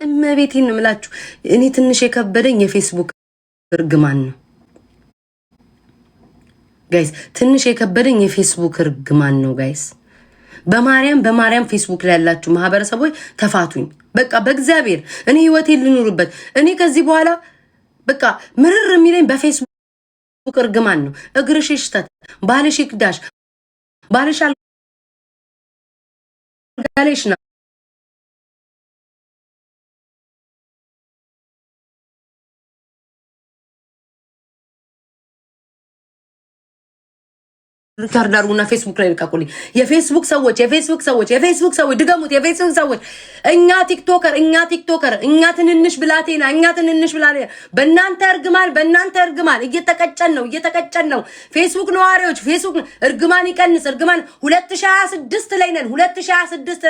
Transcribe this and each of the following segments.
እመቤቴን ነው የምላችሁ። እኔ ትንሽ የከበደኝ የፌስቡክ እርግማን ነው ጋይስ። ትንሽ የከበደኝ የፌስቡክ እርግማን ነው ጋይስ። በማርያም ፌስቡክ ላይ ያላችሁ ማህበረሰቦች ተፋቱኝ። በቃ በእግዚአብሔር እኔ ህይወቴን ልኑርበት። እኔ ከዚህ በኋላ በቃ ምርር የሚለኝ በፌስቡክ እርግማን ነው። እግርሽ ይሽተት፣ ባልሽ ይክዳሽ፣ ባልሽ አልጋለሽ ነው ሪካርድ አድርጉና ፌስቡክ ላይ ልቀቁልኝ። የፌስቡክ ሰዎች ድገሙት። የፌስቡክ ሰዎች እኛ ቲክቶከር እኛ ትንንሽ ብላቴና በእናንተ እርግማን እየተቀጨን ነው። ፌስቡክ ነዋሪዎች ፌስቡክ እርግማን ይቀንስ። እርግማን 2026 ላይ ነን። 2026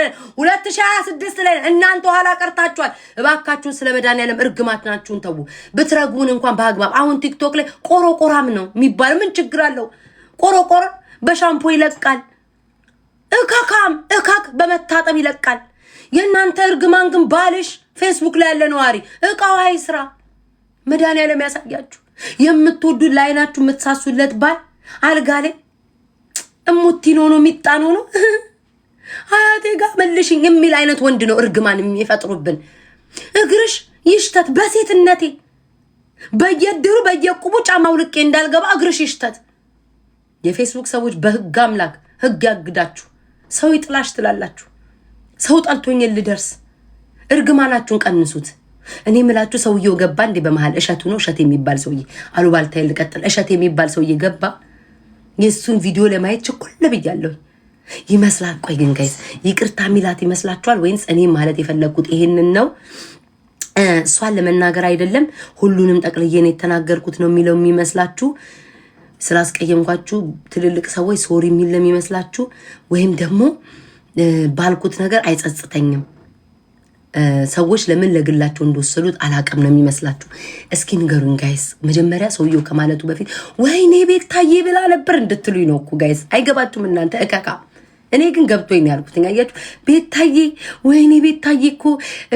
ላይ ነን። እናንተ ኋላ ቀርታችኋል። እባካችሁን ስለ መድኃኒዓለም እርግማናችሁን ተዉ። ብትረግሙን እንኳን በአግባብ። አሁን ቲክቶክ ላይ ቆሮቆራም ነው የሚባል ምን ችግር አለው? ቆሮቆር በሻምፖ ይለቃል። እካክ በመታጠብ ይለቃል። የእናንተ እርግማን ግን ባልሽ ፌስቡክ ላይ ያለ ነዋሪ እቃው አይስራ። መድኃኒዓለም ያሳያችሁ። የምትወዱት ለዓይናችሁ የምትሳሱለት ባል አልጋ ላይ እሙቲኖ ነው የሚጣኖ ነው አያቴ ጋር መልሽኝ የሚል አይነት ወንድ ነው እርግማን የሚፈጥሩብን። እግርሽ ይሽተት በሴትነቴ በየድሩ በየቁቡ ጫማው ልቄ እንዳልገባ እግርሽ ይሽተት። የፌስቡክ ሰዎች በህግ አምላክ ህግ ያግዳችሁ። ሰው ይጥላሽ ትላላችሁ። ሰው ጠልቶኝ ልደርስ። እርግማናችሁን ቀንሱት። እኔ ምላችሁ ሰውየው ገባ እንዴ በመሃል እሸቱ ነው እሸት የሚባል ሰውዬ አሉባልታ ልቀጥል እሸት የሚባል ሰውዬ ገባ። የሱን ቪዲዮ ለማየት ችኩል ብያለሁ ይመስላል። ቆይ ግን ጋይስ ይቅርታ ሚላት ይመስላችኋል ወይንስ እኔ ማለት የፈለኩት ይሄንን ነው? እሷን ለመናገር አይደለም ሁሉንም ጠቅልዬን የተናገርኩት ነው የሚለው የሚመስላችሁ? ስላስቀየምኳችሁ ትልልቅ ሰዎች ሶሪ የሚል ለሚመስላችሁ ወይም ደግሞ ባልኩት ነገር አይጸጽተኝም ሰዎች ለምን ለግላቸው እንደወሰዱት አላቀም ነው የሚመስላችሁ? እስኪ ንገሩኝ ጋይስ። መጀመሪያ ሰውየው ከማለቱ በፊት ወይኔ ቤታዬ ብላ ነበር እንድትሉኝ ነው እኮ ጋይስ። አይገባችሁም እናንተ እከካ። እኔ ግን ገብቶኝ ነው ያልኩት። አያችሁ ቤታዬ ወይኔ ቤታዬ እኮ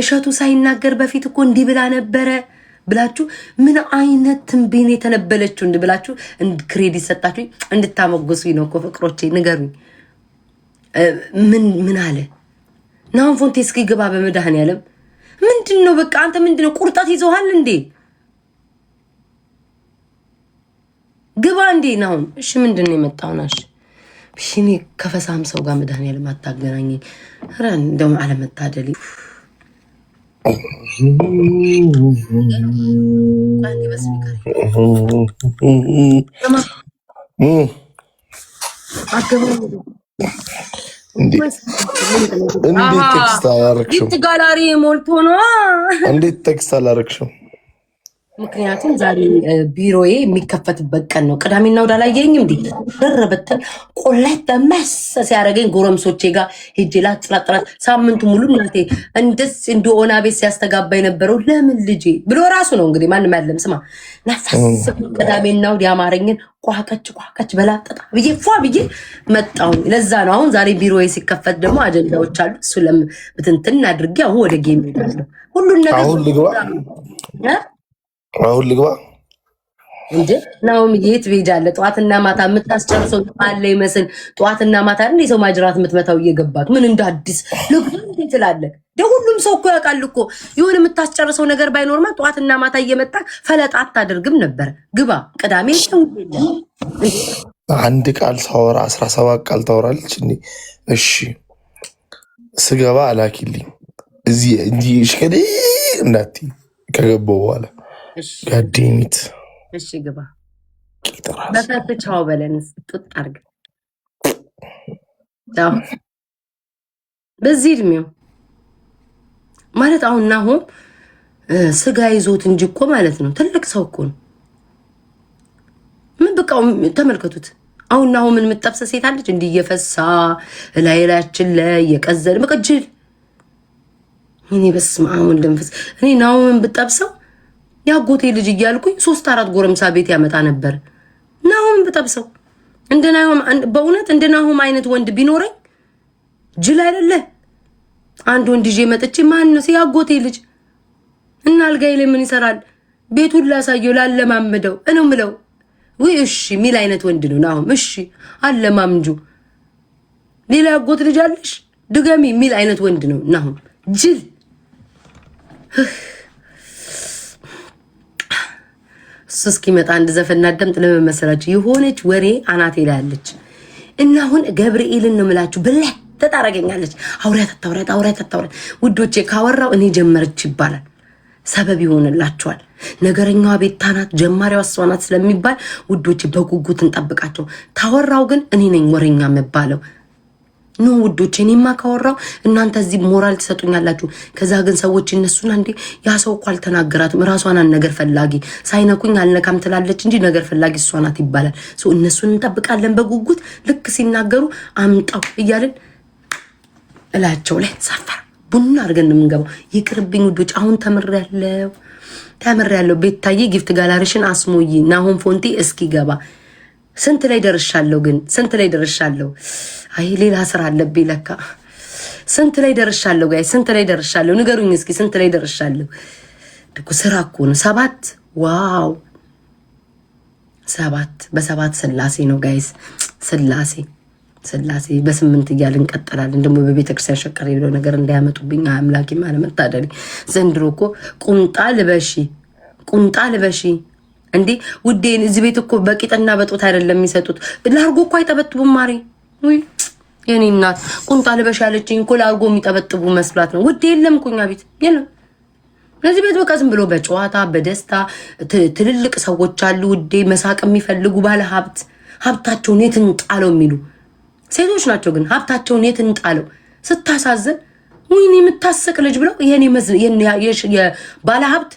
እሸቱ ሳይናገር በፊት እኮ እንዲህ ብላ ነበረ ብላችሁ ምን አይነት ትንቢን የተነበለችው እንድብላችሁ ክሬዲት ሰጣችሁ እንድታመጉሱኝ ነው እኮ ፍቅሮቼ። ንገሩኝ ምን አለ ናሁን ፎንቴ? እስኪ ግባ በመድኃኒዓለም ምንድነው? በቃ አንተ ምንድነው ቁርጣት ይዘዋል እንዴ? ግባ እንዴ ናሁን። እሺ ምንድነው የመጣው? ናሽ እሺ እኔ ከፈሳም ሰው ጋር መድኃኒዓለም አታገናኘኝ። ኧረ እንደውም አለመታደል እንዴት ቴክስት አላረግሽው? ጋላሪ ሞልቶ ነው። እንዴት ቴክስት አላረግሽው? ምክንያቱም ዛሬ ቢሮዬ የሚከፈትበት ቀን ነው። ቅዳሜና እሑድ አላየኝም እንዴ? ደረበተን ቆለት በመስ ሲያደርገኝ ጎረምሶቼ ጋር ሄጄ ላጥላጥላት ሳምንቱ ሙሉ እናቴ እንደዚህ እንደሆነ ቤት ሲያስተጋባ የነበረው ለምን ልጄ ብሎ ራሱ ነው እንግዲህ ማንም ያለም ስማ ናሳስ ቅዳሜና እሑድ ያማረኝን ቋቀች በላጠጣ ብዬ ፏ ብዬ መጣሁ። ለዛ ነው አሁን ዛሬ ቢሮዬ ሲከፈት ደግሞ አጀንዳዎች አሉ። እሱ ለምትንትን አድርጌ አሁን ወደ ጌም ሄዳለሁ። ሁሉን ነገር አሁን ልግባ እንዴ ነው የት ትሄዳለህ? ጠዋትና ማታ የምታስጨርሰው አለ ይመስል ጠዋትና ማታ እንደ ሰው ማጅራት የምትመታው እየገባት ምን እንደ አዲስ ልግባ እንዴ ትላለህ? ሁሉም ሰው እኮ ያውቃል እኮ የሆነ የምታስጨርሰው ነገር ባይኖርማ ጠዋትና ማታ እየመጣ ፈለጣ አታደርግም ነበር። ግባ ቅዳሜ ነው። አንድ ቃል ሳወራ 17 ቃል ታወራለች እንዴ? እሺ ስገባ አላኪልኝ እዚህ እንጂ ሽከዲ እናቲ ከገባው በኋላ ጋዴሚት እሺ ግባ በፈትቻው በለን ጥጥ አርግ ዳው በዚህ እድሜው ማለት አሁን ናሆም ስጋ ይዞት እንጂ እኮ ማለት ነው ትልቅ ሰው እኮ ነው። ምን በቃው ተመልከቱት። አሁን ናሆምን የምትጠብሰ ሴት አለች እንዲየፈሳ ላይላችን ላይ የቀዘለ መቀጅል እኔ በስመ አብ ወልድ መንፈስ እኔ ናሆምን ብጠብሰው ያጎቴ ልጅ እያልኩኝ 3-4 ጎረምሳ ቤት ያመጣ ነበር። ናሆምን ብጠብሰው እንደናሆም በእውነት እንደናሆም አይነት ወንድ ቢኖረኝ ጅል አይደለ አንድ ወንድ ይዤ መጥቼ ማን ነው ያጎቴ ልጅ እና አልጋይ ላይ ምን ይሰራል? ቤቱን ላሳየው ላለማምደው እኔ ምለው ወይ እሺ ሚል አይነት ወንድ ነው ናሁም። እሺ አለማምጁ ሌላ ያጎት ልጅ አለሽ ድገሚ ሚል አይነት ወንድ ነው ናሁም። ጅል እስኪመጣ አንድ ዘፈን እናደምጥ። ለመመሰላችሁ የሆነች ወሬ አናቴ ላይ አለች እና አሁን ገብርኤልን ነው የምላችሁ ብለህ ተጣረገኛለች። አውሪያት ውዶቼ፣ ካወራው እኔ ጀመረች ይባላል። ሰበብ ይሆንላችኋል። ነገረኛዋ ቤታ ናት፣ ጀማሪዋ እሷ ናት ስለሚባል ውዶቼ በጉጉት እንጠብቃቸው። ታወራው ግን እኔ ነኝ ወሬኛ የምባለው ኖ ውዶቼ። እኔማ ካወራው እናንተ እዚህ ሞራል ትሰጡኛላችሁ። ከዛ ግን ሰዎች እነሱና እንዴ ያ ሰው እኮ አልተናገራትም ራሷን ነገር ፈላጊ ሳይነኩኝ አልነካም ትላለች እንጂ ነገር ፈላጊ እሷ ናት ይባላል። እነሱን እንጠብቃለን በጉጉት። ልክ ሲናገሩ አምጣው እያልን እላቸው ላይ ሰፈር ቡና አድርገን የምንገባው። ይቅርብኝ ውዶች፣ አሁን ተምሬያለሁ። ቤታዬ ጊፍት ጋላሪሽን አስሞይ ናሆም ፎንቲ እስኪገባ ስንት ላይ ደርሻለሁ? ግን ስንት ላይ ደርሻለሁ? አይ ሌላ ስራ አለብኝ ለካ። ስንት ላይ ደርሻለሁ? ጋይ ስንት ላይ ደርሻለሁ? ንገሩኝ እስኪ ስንት ላይ ደርሻለሁ? እኮ ስራ እኮ ነው። 7 ዋው 7 በ7 ስላሴ ነው ጋይስ። ስላሴ በ8 እያልን እንቀጥላለን። ደግሞ በቤተክርስቲያን ሸቀር የለው ነገር እንዳያመጡብኝ አምላኪ ማለመታደሪ። ዘንድሮ እኮ ቁምጣ ልበሺ እንዴ ውዴን። እዚህ ቤት እኮ በቂጥና በጦት አይደለም የሚሰጡት። ላርጎ እኮ አይጠበጥቡም ማሪ። ወይ የኔ እናት ቁምጣ ልበሺ ያለችኝ እኮ ላርጎ የሚጠበጥቡ መስሏት ነው ውዴ። የለም እኮ እኛ ቤት የለም። ለዚህ ቤት በቃ ዝም ብሎ በጨዋታ በደስታ ትልልቅ ሰዎች አሉ ውዴ፣ መሳቅ የሚፈልጉ ባለ ሀብታቸውን የት እንጣለው የሚሉ ሴቶች ናቸው። ግን ሀብታቸውን የት እንጣለው ስታሳዝን። ወይኔ የምታሰቅ ልጅ ብለው የኔ የባለ ሀብት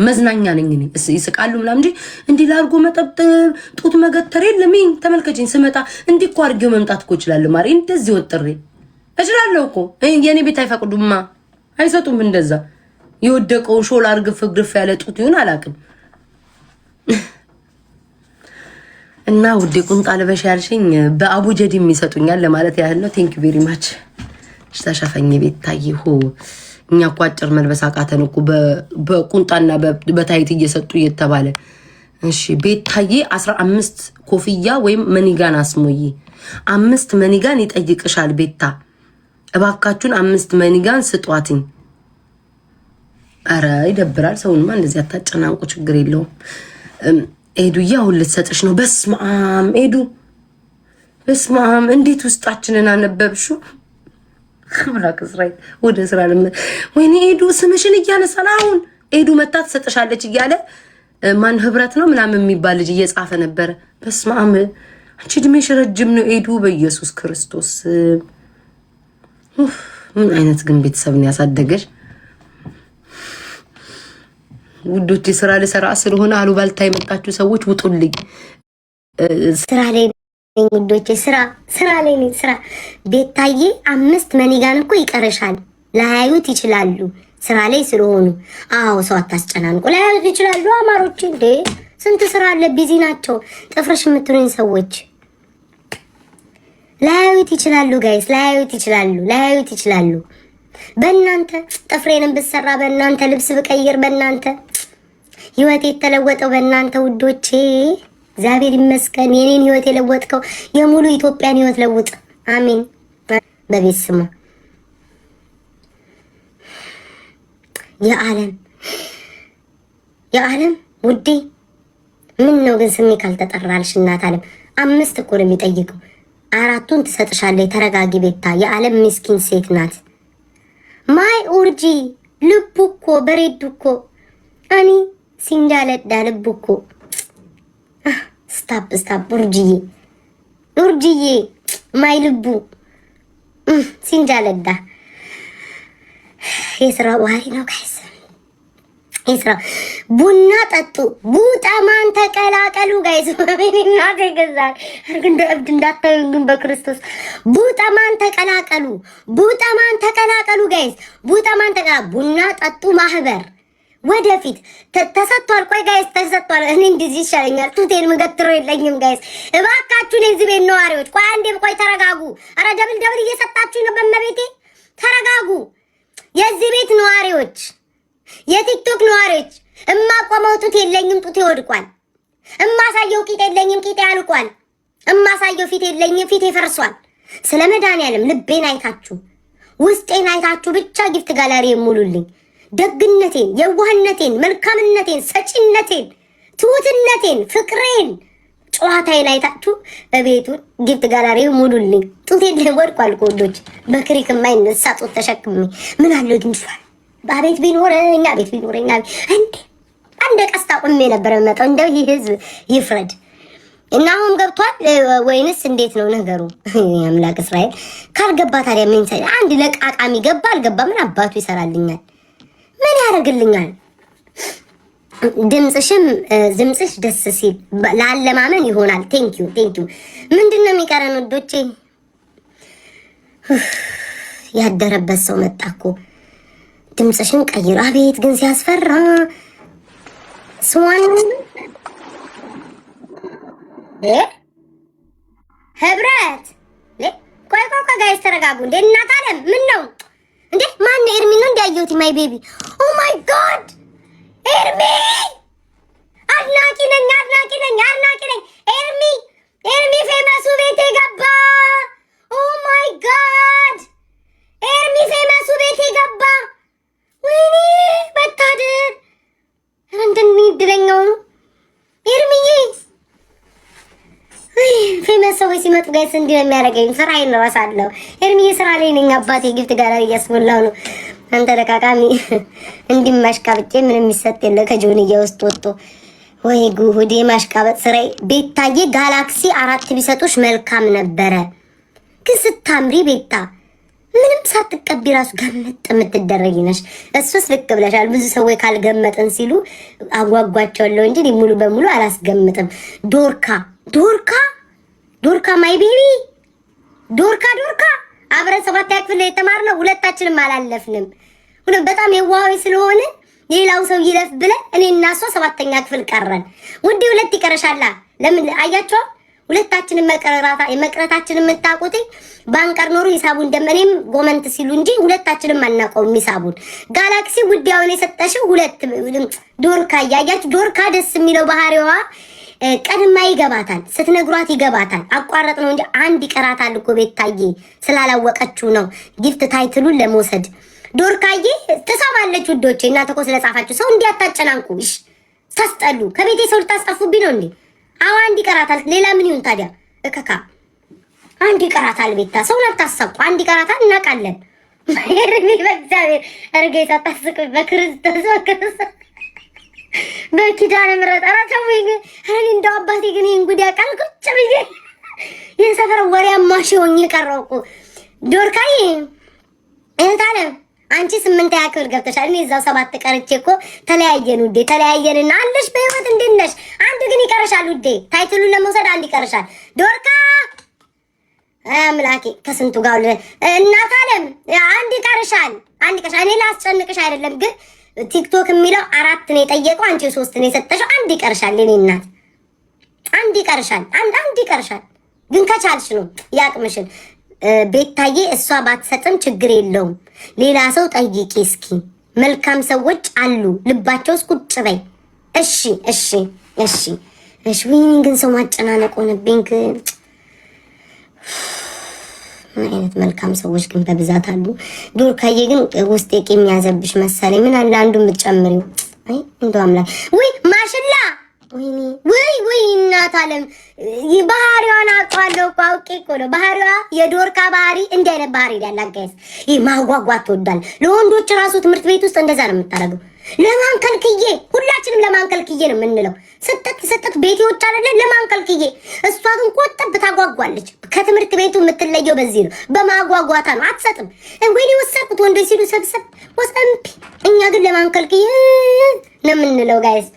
መዝናኛ ነኝ እኔ። ይስቃሉ ምናምን እንጂ እንዲህ ላርጎ መጠብጠብ ጡት መገተር የለም። ተመልከችኝ ስመጣ እንዲህ እኮ አድርጌው መምጣት እኮ እችላለሁ ማሪ። እንደዚህ ወጥሬ እችላለሁ እኮ። የኔ ቤት አይፈቅዱማ፣ አይሰጡም። እንደዛ የወደቀውን ሾላ እርግፍ ግርፍ ያለ ጡት ይሁን አላውቅም። እና ውዴ ቁምጣ ልበሽ ያልሽኝ በአቡጀዲም ይሰጡኛል ለማለት ያህል ነው። ቴንክ ዩ ቬሪ ማች። ተሸፈኝ ቤታዬ ሆ እኛ እኮ አጭር መልበስ አቃተን እኮ በቁንጣና በታይት እየሰጡ እየተባለ። እሺ ቤታዬ 15 ኮፍያ ወይም መኒጋን አስሞይ። 5 መኒጋን ይጠይቅሻል ቤታ፣ እባካችሁን 5 መኒጋን ስጧትኝ። አረ ይደብራል። ሰውንማ እንደዚህ አታጨናንቁ፣ ችግር የለውም። ኤዱዬ አሁን ልትሰጥሽ ነው። በስማም ኤዱ፣ በስማም እንዴት ውስጣችንን አነበብሹ። አምላክ እስራኤል ወደ ስራ ወይኔ ኤዱ ስምሽን እያነሳን አሁን ኤዱ መታ ትሰጥሻለች እያለ ማን ህብረት ነው ምናምን የሚባል ልጅ እየጻፈ ነበረ። በስማም አንቺ እድሜሽ ረጅም ነው ኤዱ፣ በኢየሱስ ክርስቶስ። ምን አይነት ግን ቤተሰብን ያሳደገች ውዶቼ። ስራ ልሰራ ስለሆነ አሉባልታ የመጣችሁ ሰዎች ውጡልኝ። ስራ ላይ ውዶቼ፣ ስራ ላይ ነኝ። ስራ ቤታዬ 5 መኒጋን እኮ ይቀርሻል። ላያዩት ይችላሉ ስራ ላይ ስለሆኑ። አዎ ሰው አታስጨናንቁ። ላያዩት ይችላሉ አማሮች። እንዴ ስንት ስራ አለ፣ ቢዚ ናቸው። ጥፍርሽ የምትሉኝ ሰዎች ላያዩት ይችላሉ ጋይስ፣ ላያዩት ይችላሉ። በእናንተ ጥፍሬንም ብሰራ በእናንተ ልብስ ብቀይር በእናንተ ህይወት የተለወጠው በእናንተ ውዶቼ። እግዚአብሔር ይመስገን። የኔን ህይወት የለወጥከው የሙሉ ኢትዮጵያን ህይወት ለውጥ። አሜን። በቤት ስሙ የዓለም ውዴ። ምን ነው ግን ስሜ ካልተጠራልሽ እናት ዓለም 5 እኮ ነው የሚጠይቀው። 4ቱን ትሰጥሻለች። ተረጋጊ ቤታ። የዓለም ምስኪን ሴት ናት። ማይ ኡርጂ ልቡ እኮ በሬዱ እኮ አኒ ሲንጃለዳ ልቡ እኮ ስታፕ ኡርጂዬ ማይ ልቡ ሲንጃለዳ። የስራ ባህሪ ነው ጋይስ፣ የስራ ቡና ጠጡ፣ ቡጠማን ተቀላቀሉ ጋይስ። እናቴ ገዛል እንደ እብድ እንዳታዩኝ ግን በክርስቶስ ቡጠማን ተቀላቀሉ ጋይስ። ቡና ጠጡ ማህበር ወደፊት ተሰጥቷል። ቆይ ጋይስ ተሰጥቷል። እኔ እንደዚህ ይሻለኛል። ቱቴን ምገትሮ የለኝም ጋይስ። እባካችሁን የዚህ ቤት ነዋሪዎች ቆይ አንዴም ቆይ ተረጋጉ። አረ ደብል እየሰጣችሁ ነው። በመቤቴ ተረጋጉ። የዚህ ቤት ነዋሪዎች የቲክቶክ ነዋሪዎች እማቆመው ጡት የለኝም ጡቴ ወድቋል። እማሳየው ቂጥ የለኝም ቂጤ አልቋል። እማሳየው ፊት የለኝም ፊቴ ፈርሷል። ስለ መድኃኒዓለም ልቤን አይታችሁ ውስጤን አይታችሁ ብቻ ጊፍት ጋላሪ ሙሉልኝ። ደግነቴን፣ የዋህነቴን፣ መልካምነቴን፣ ሰጪነቴን፣ ትሁትነቴን፣ ፍቅሬን፣ ጨዋታዬን አይታችሁ እቤቱን ጊፍት ጋላሪ ሙሉልኝ። ጡቴ ወድቋል ኮዶች በክሪክ የማይነሳ ጡት ተሸክሜ ምን አለው ግን አቤት ቢኖረኝ አቤት ቢኖረኝ እንዴ አንድ ቀስታ ቆሜ ነበር መጣው። እንደው ይህ ህዝብ ይፍረድ እና አሁን ገብቷል ወይንስ እንዴት ነው ነገሩ? አምላክ እስራኤል ካልገባ ታዲያ ምን ሳይ አንድ ለቃቃሚ ገባ አልገባ ምን አባቱ ይሰራልኛል? ምን ያደርግልኛል? ድምጽሽ ደስ ሲል ላለማመን ይሆናል። ቴንክ ዩ ምንድነው የሚቀረን ወዶቼ? ያደረበት ሰው መጣኮ። ድምጽሽን ቀይር። አቤት ግን ሲያስፈራ ስዋን ህብረት ቆይ ጋይስ ተረጋጉ። እንዴ እናት አለም ምን ነው እንዴ? ማን ኤርሚ ነው እንዳየሁት? ማይ ቤቢ ኦ ማይ ጋድ ኤርሚ አድናቂ ነኝ። ኤርሚ ፌመሱ ቤቴ ገባ። ኦ ማይ ጋድ ኤርሚ ፌመሱ ቤቴ ገባ። ወይኔ መታደር እንደምን ይድረኛው ነው ኤርሚዬ። ፌመስ ሰዎች ሲመጡ ጋይስ እንዲህ ነው የሚያደርገኝ። ስራዬን እረሳለሁ። ኤርሚዬ ስራ ላይ ነኝ አባቴ። ጊፍት ጋላሪ እያስሞላው ነው። አንተ ለቃቃሚ እንዲማሽቃብጬ ምንም የሚሰጥ የለ ከጆንያ ውስጥ ወጥቶ ወይ ጉሁዴ ማሽቃበጥ ስራዬ። ቤታዬ ጋላክሲ 4 ቢሰጡሽ መልካም ነበረ፣ ግን ስታምሪ ቤታ ምንም ሳትቀቢ ራሱ ገመጥ የምትደረጊ ነሽ። እሱስ ልክ ብለሻል። ብዙ ሰዎች ካልገመጥን ሲሉ አጓጓቸዋለሁ እንጂ ሙሉ በሙሉ አላስገምጥም። ዶርካ ማይ ቤቢ ዶርካ አብረን 7ኛ ክፍል የተማርነው ሁለታችንም አላለፍንም። በጣም የዋሃዊ ስለሆነ ሌላው ሰው ይለፍ ብለን እኔ እና እሷ 7ኛ ክፍል ቀረን። ውዴ 2 ይቀርሻላ። ለምን አያቸው? ሁለታችንን መቅረታችንን የምታውቁት ባንቀር ኖሮ ሂሳቡ እንደምንም ጎመንት ሲሉ እንጂ ሁለታችንም አናውቀውም ሂሳቡን። ጋላክሲ ውዴውን የሰጠሽው 2 ዶርካ ያያችሁ። ዶርካ ደስ የሚለው ባህሪዋ ቀድማ ይገባታል፣ ስትነግሯት ይገባታል። አቋረጥ ነው እንጂ አንድ ይቀራታል እኮ ቤታዬ ስላላወቀችው ነው ጊፍት ታይትሉን ለመውሰድ። ዶርካዬ ትሰማለች ውዶቼ። እናንተ እኮ ስለጻፋችሁ ሰው እንዲያታጨናንቁ እሺ። ታስጠሉ። ከቤቴ ሰው ልታስጠፉብኝ ነው እንዴ? አዎ አንድ ይቀራታል። ሌላ ምን ይሁን ታዲያ? እከካ አንድ ይቀራታል። ቤታ ሰውን አታሰቁ። አንድ ይቀራታል እናውቃለን። በእግዚአብሔር እርጌታ ታስቁ። በክርስቶስ በኪዳነ ምሕረት አራተው እኔ እንደው አባቴ ግን እንጉዲያ ቃል ቁጭ ብዬ የሰፈር ወሬ አማሽ ሆኜ ቀረው እኮ። ዶርካዬ እንታለ አንቺ 8ኛ ክፍል ገብተሻል። እኔ እዛው 7 ቀርቼ እኮ ተለያየን ውዴ። ተለያየንና አለሽ በህይወት እንዴት ነሽ? አንድ ግን ይቀርሻል ውዴ። ታይትሉን ለመውሰድ አንድ ይቀርሻል ዶርካ። አምላኬ ከስንቱ ጋር እናት አለም አንድ ይቀርሻል። እኔ ላስጨንቅሽ አይደለም ግን ቲክቶክ የሚለው 4 ነው የጠየቀው፣ አንቺ 3 ነው የሰጠሽው። አንድ ይቀርሻል። እኔ እናት አንድ ይቀርሻል። አንድ ይቀርሻል። ግን ከቻልሽ ነው ያቅምሽን። ቤታዬ እሷ ባትሰጥም ችግር የለውም። ሌላ ሰው ጠይቂ እስኪ። መልካም ሰዎች አሉ ልባቸውስ ቁጭ በይ። እሺ። ወይኔ ግን ሰው ማጨናነቅ ሆነብኝ። ምን አይነት መልካም ሰዎች ግን በብዛት አሉ። ዶርካዬ ግን ውስጤ ቂም ያዘብሽ መሰለኝ። ምን አለ አንዱን ብትጨምሪው? አይ እንደው አምላክ ወይ ማሽላ ወይ እናት አለም ባህሪዋን አውቃለሁ እኮ አውቄ እኮ ነው። ባህሪዋ የዶርካ ባህሪ እንዲህ አይነት ባህሪ ያላት ጋይስ። ይሄ ማጓጓት ትወዳል። ለወንዶች ራሱ ትምህርት ቤት ውስጥ እንደዛ ነው የምታደርገው። ለማንከልክዬ ሁላችንም ለማንከልክዬ ነው የምንለው። ስጠት ቤት ይወጣ አይደል? ለማንከልክዬ። እሷ ግን ቆጠብ ታጓጓለች። ከትምህርት ቤቱ የምትለየው በዚህ ነው፣ በማጓጓታ ነው። አትሰጥም። ወይኔ ወሰድኩት ወንዶች ሲሉ ሰብሰብ ወሰምፒ። እኛ ግን ለማንከልክዬ ነው የምንለው ጋይስ።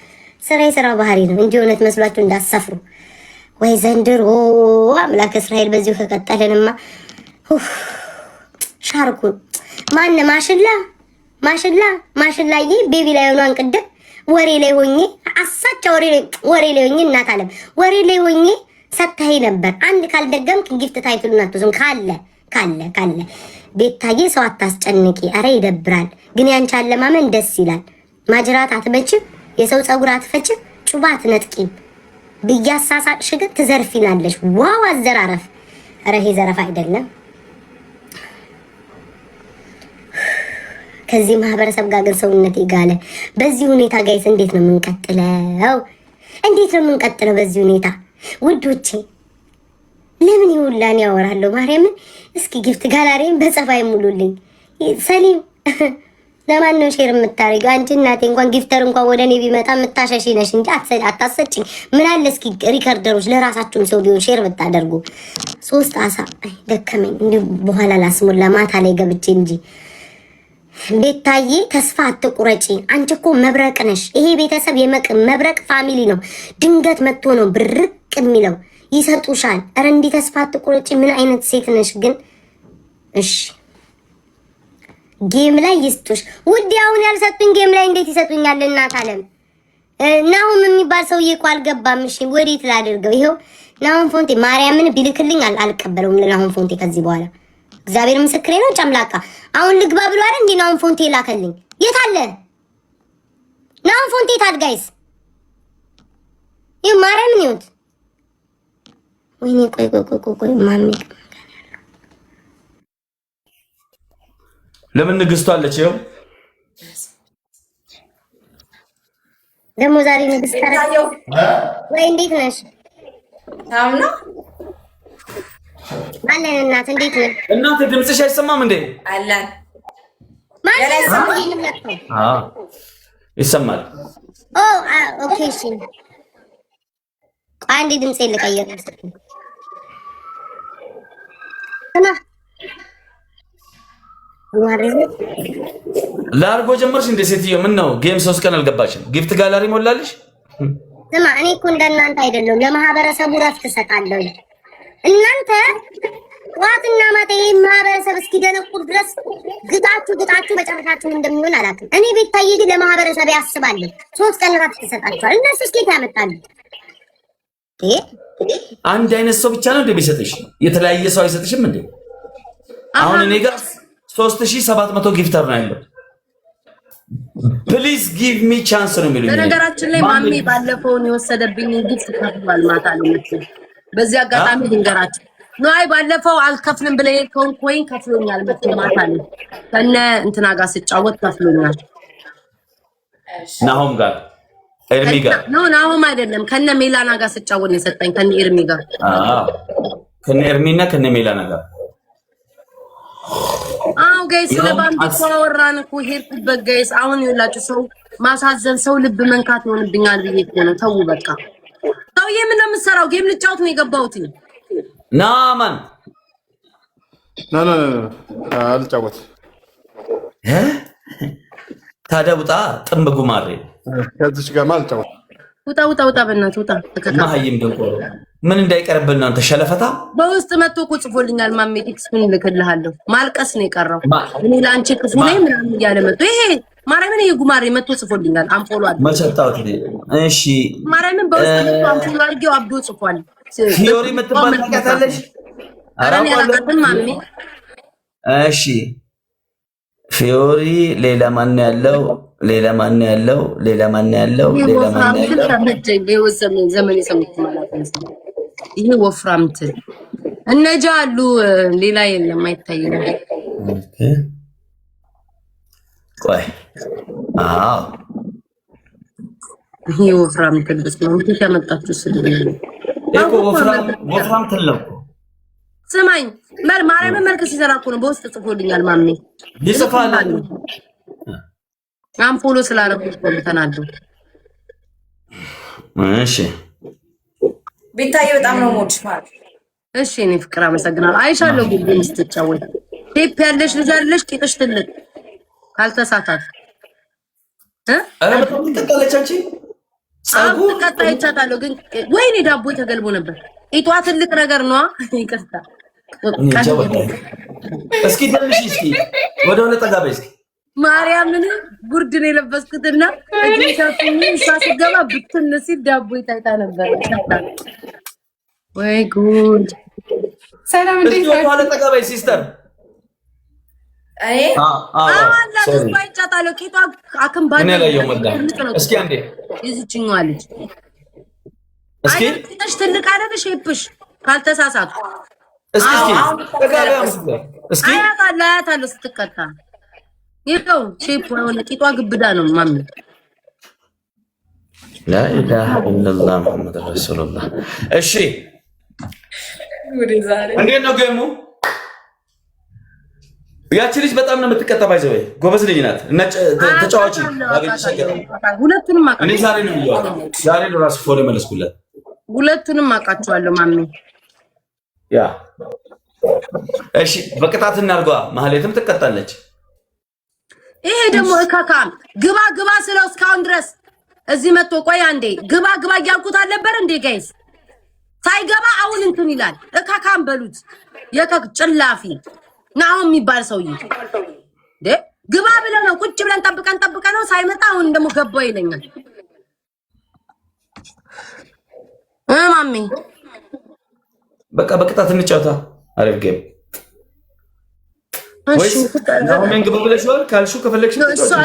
ስራ ባህሪ ነው እንጂ እውነት መስሏችሁ እንዳሰፍሩ። ወይ ዘንድሮ አምላክ እስራኤል በዚሁ ከቀጠለንማ ሻርኩ ማን ማሽላዬ ቤቢ ላይ ሆኗን ቅድም ወሬ ላይ ሆኜ አሳቻ ወሬ ላይ ሆኜ እናት አለም ወሬ ላይ ሆኜ ሰጥተኸኝ ነበር። አንድ ካልደገምክ ጊፍት ታይትሉን አትዙም ካለ ቤታዬ ሰው አታስጨንቂ። አረ ይደብራል። ግን ያንቺ አለማመን ደስ ይላል። ማጅራት አትበችም፣ የሰው ፀጉር አትፈችም፣ ጩባ አትነጥቂም። ብያሳሳቅሽ ግን ትዘርፊናለሽ። ዋው አዘራረፍ! ኧረ ይሄ ዘረፍ አይደለም። ከዚህ ማህበረሰብ ጋር ግን ሰውነት ይጋለ። በዚህ ሁኔታ ጋይስ እንዴት ነው የምንቀጥለው? እንዴት ነው የምንቀጥለው በዚህ ሁኔታ ውዶቼ? ለምን ይውላን ያወራለሁ? ማርያምን እስኪ ጊፍት ጋላሪን በጸባይ ሙሉልኝ። ሰሊም ለማን ነው ሼር የምታረጊው? አንቺ እናቴ እንኳን ጊፍተር እንኳን ወደ እኔ ቢመጣ የምታሸሺ ነሽ እንጂ አታሰጭኝ። ምን አለ እስኪ ሪከርደሮች ለራሳችሁም ሰው ቢሆን ሼር ብታደርጉ። 3 አሳ ደከመኝ። እንዲሁ በኋላ ላስሙላ ማታ ላይ ገብቼ እንጂ ቤታዬ ተስፋ አትቁረጪ። አንቺ እኮ መብረቅ ነሽ። ይሄ ቤተሰብ መብረቅ ፋሚሊ ነው። ድንገት መጥቶ ነው ብርቅ የሚለው። ይሰጡሻል። ኧረ እንዲህ ተስፋ አትቁረጪ። ምን አይነት ሴት ነሽ ግን? እሺ ጌም ላይ ይስጡሽ ውዴ። አሁን ያልሰጡኝ ጌም ላይ እንዴት ይሰጡኛል? እናት አለም ናሁም የሚባል ሰውዬ እኮ አልገባም። እሺ ወዴት ላድርገው? ይኸው ናሁም ፎንቴ ማርያምን ቢልክልኝ አልቀበለውም። ለናሁም ፎንቴ ከዚህ በኋላ እግዚአብሔር ምስክሬ ነው። ጨምላቃ አሁን ልግባ ብሎ አይደል እንዴ ናሁም ፎንቴ ላከልኝ። የት አለ ናሁም ፎንቴ? ታድጋይስ ይሄ ማርያምን ይሁት። ወይኔ ቆይ ማሚ ለምን ንግስቱ አለች? ይኸው ደግሞ ዛሬ ንግስት ታረጋው ወይ? እንዴት ነሽ? ታውና አለን እናት፣ እንዴት ነሽ? እናት ድምፅሽ አይሰማም እንዴ? አለን ማለት ይሰማል። ኦኬ እሺ፣ አንዴ ድምጼ ልቀይር። ላርጎ ጀመርሽ እንደ ሴትዮ ምን ነው ጌም 3 ቀን አልገባሽም? ጊፍት ጋላሪ ሞላልሽ? ስማ እኔ እኮ እንደናንተ አይደለም፣ ለማህበረሰቡ ረፍት እሰጣለሁ። እናንተ ዋትና ማታ ይሄን ማህበረሰብ እስኪደነቁር ድረስ ግጣችሁ መጨረሻችሁ እንደሚሆን አላውቅም። እኔ ቤታዬ ግን ለማህበረሰብ ያስባለሁ። 3 ቀን ረፍት እሰጣቸዋለሁ። እነሱ እስኪ ያመጣሉ። አንድ አይነት ሰው ብቻ ነው እንደሚሰጥሽ? የተለያየ ሰው አይሰጥሽም እንዴ? አሁን እኔ ጋር 3700 ጊፍተር ነው ያለው። ፕሊዝ ጊቭ ሚ ቻንስ ነው የሚሉኝ። በነገራችን ላይ ማሚ ባለፈውን የወሰደብኝ ጊፍት ከፍሏል ማታ ነው። በዚህ አጋጣሚ ልንገራችሁ ነው። አይ ባለፈው አልከፍልም ብለህ ኮይን ከፍሎኛል ማታ ነው። ከነ እንትና ጋር ስጫወት ከፍሎኛል። ናሆም ጋር ኤርሚ ጋር ነው። ናሆም አይደለም ከነ ሜላና ጋር ስጫወት ነው የሰጠኝ። ከነ ኤርሚ ጋር ከነ ኤርሚና ከነ ሜላና ጋር ጋይስ ለባንክ ተወራን እኮ ሄድኩበት ጋይስ። አሁን ይላችሁ ሰው ማሳዘን ሰው ልብ መንካት ይሆንብኛል ብዬ እኮ ነው። ተው በቃ ሰውዬ ምን ነው የምትሰራው? ጌም ልጫወት ነው የገባሁት። ናማን ና አልጫወት ታዲያ ውጣ። ጥንብ ጉማሬ ከዚች ጋር አልጫወት። ውጣ በእናትህ ውጣ። ማህይም ደንቆሮ ምን እንዳይቀርብን እናንተ ሸለፈታ። በውስጥ መጥቶ እኮ ጽፎልኛል። ማሜ ቴክስቱን ልክልሃለሁ። ማልቀስ ነው የቀረው። እኔ ለአንቺ ክፉ ነኝ ምናምን እያለ መጥቶ ይሄ ማርያምን ይሄ ጉማሬ መጥቶ ጽፎልኛል። አምፖሎ አለ መቸታውት። እሺ ማርያምን በውስጥ መጥቶ አምፖሎ አድርጌው አብዶ ጽፏል። ፊዮሪ የምትባል ታውቃታለሽ? አራን ያላቀጥም ማሜ። እሺ ፊዮሪ ሌላ ማን ያለው? ሌላ ማን ያለው? ዘመን የሰሙት ማለት ነው። ይሄ ወፍራም ትል እነጃ አሉ። ሌላ የለም አይታይም። ቆይ አዎ ይሄ ወፍራም ትል ነው። እንዴት ያመጣችሁ ስል እኮ ወፍራም ትል ነው። ስማኝ ማርያምን መልክ ሲሰራ እኮ ነው በውስጥ ጽፎልኛል። ማሜ ይጽፋል። አምፖሎ ስላረኩት ነው ተናደው። እሺ ቤታዬ በጣም ነው ሞድሽ ማለት። እሺ እኔ ፍቅር አመሰግናለሁ። አይሻለሁ ግን ስትጫወት ቴፕ ያለሽ ልጅ አይደለሽ? ቂጥሽ ትልቅ ካልተሳታት አረ በጣም ተቀለች አንቺ ጸጉ ተቀጣይቻታለሁ። ግን ወይኔ ዳቦ ተገልቦ ነበር። ቂጧ ትልቅ ነገር ነው። ይቅርታ እስኪ ትንሽ እስኪ ወደ ሆነ ጠጋ በይ እስኪ። ማርያምን ጉርድ ነው የለበስኩትና እጅታቱኝ ሳስገባ ብትን ሲል ዳቦ ይታይታ ነበር። ወይ ጉድ! ሰላም እንዴት ነው? ወደ ሆነ ጠጋ በይ ሲስተር። እስኪ አንዴ ይዝችኛዋ ልጅ እስኪ ትልቅ አይደል ሼፕሽ ካልተሳሳቱ እስኪ አያታለሁ ስትቀጣ ይኸው ሼፕ ሆነ ቂጧ ግብዳ ነው ማሚ ላኢላሃ ኢላላህ ሙሐመድ ረሱሉላህ እሺ እንዴት ነው ገሙ ያቺ ልጅ በጣም ነው የምትቀጣ ባይዘው ጎበዝ ልጅ ናት እና ተጫዋች ሁለቱንም እኔ ዛሬ ነው ራስ ፎሎ መለስኩለት ሁለቱንም አውቃቸዋለሁ ማሚ ያ እሺ በቅጣት እናርጓ ማህሌትም ትቀጣለች ይሄ ደግሞ እካካም ግባ ስለው እስካሁን ድረስ እዚህ መጥቶ ቆይ አንዴ ግባ እያልኩት አልነበር እንዴ ጋይስ ሳይገባ አሁን እንትን ይላል እካካም በሉት የከክ ጭላፊ ናው የሚባል ሰውዬ ግባ ብለን ነው ቁጭ ብለን ጠብቀን ነው ሳይመጣ አሁን ደግሞ ገባው ይለኛል ማሚ በቃ በቅጣት እንጫወታ አሪፍ ጌም ወይስ ነው መንገብ ብለሽ ወር ካልሹ ከፈለግሽ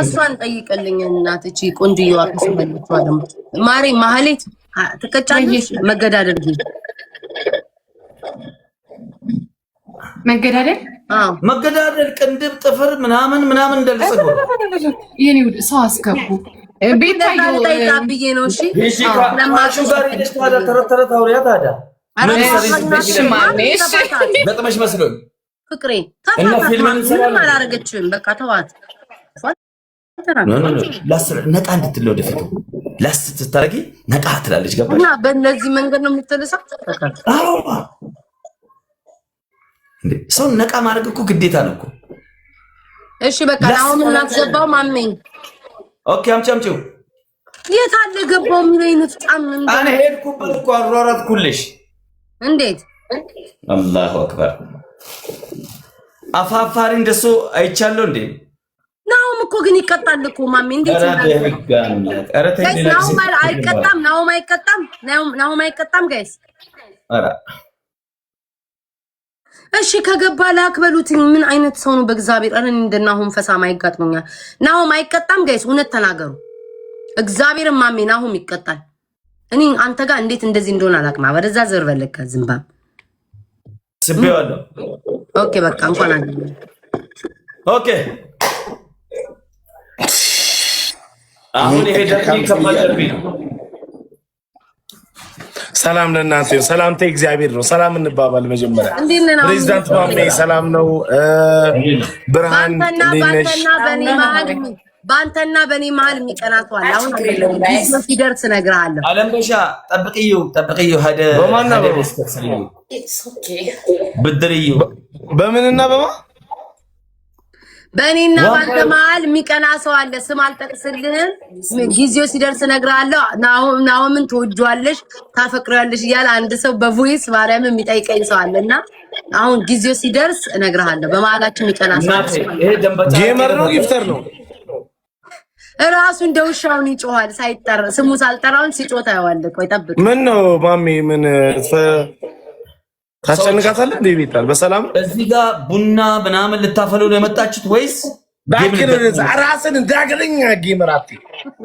እሷን ጠይቀልኝ እናትቺ ቆንጆዬዋ ከሰበልቷ ደግሞ ማሪ ማህሌት ተቀጫለሽ መገዳደል መገዳደል ቅንድብ ጥፍር ምናምን እንደልጸገው የኔ ሰው አስከቡ ቤታዩ ጠይቃብዬ ነው እሺ ለማሹ ጋር ይስተዋዳ ተረተረ አውሪያ ታዳ በጥመሽ መስሎኝ ፍቅሬ እና ፊልምን ሰላም አላረገችም በቃ ተዋት ነቃ እንድትል ወደፊት ላስትታረጊ ነቃ ትላለች ገባሽ እና በእነዚህ መንገድ ነው የምትልሳው እንዴ ሰው ነቃ ማድረግ እኮ ግዴታ ነው እኮ እሺ በቃ አሁን እናትገባው ማመኝ ኦኬ አምጪው የት አለ ገባው የሚለኝ ንፍጣም እኔ ሄድኩበት እኮ አሯሯጥኩልሽ እንዴት አላሁ አክበር አፋፋሪ እንደሱ አይቻለሁ እንዴ ናውም እኮ ግን ይቀጣል እኮ ማሚ እንዴት ነው ናውም አይቀጣም ጋይስ አራ እሺ ከገባ ላክበሉት ምን አይነት ሰው ነው በእግዚአብሔር አረን እንደናሁም ፈሳማ ይጋጥመኛል ናውም አይቀጣም ጋይስ እውነት ተናገሩ እግዚአብሔር ማሚ ናሁም ይቀጣል እኔ አንተ ጋር እንዴት እንደዚህ እንደሆነ አላቅማ ወደዛ ዘር በለከ ዝምባ ስቤዋለሁ ኦኬ በቃ እንኳን አንዴ ኦኬ አሁን ይሄ ደርቢ ከማደርቢ ነው ሰላም ለእናንተ ሰላምታ እግዚአብሔር ነው ሰላም እንባባል መጀመሪያ ፕሬዝዳንት ማሜ ሰላም ነው ብርሃን ባንተና በኔ መሃል የሚቀናቱ አለ አሁን ሲደርስ እነግርሃለሁ አለምበሻ ጠብቅዩ ሀደ ብድርዩ በምንና በማ በእኔና ባንተ መሃል የሚቀና ሰው አለ ስም አልጠቅስልህም ጊዜው ሲደርስ እነግርሃለሁ ናሆምን ትወጂዋለሽ ታፈቅሪዋለሽ እያለ አንድ ሰው በቮይስ ማርያም የሚጠይቀኝ ሰው አለና አሁን ጊዜው ሲደርስ እነግርሃለሁ በመሃላችን የሚቀና ሰው ይሄ ደንበጫ ጌመር ነው ጊፍተር ነው ራሱ እንደውሻውን ይጮሃል ሳይጠራ ስሙ ሳልጠራውን ሲጮህ ታየዋለህ ቆይ ጠብቅ ምን ነው ማሚ ምን ታስጨንቃታለህ እንዴ ቤታል በሰላም እዚህ ጋር ቡና ምናምን ልታፈሉ ነው የመጣችሁት ወይስ ዳግን ራስን እንዳገረኛ ጌመራት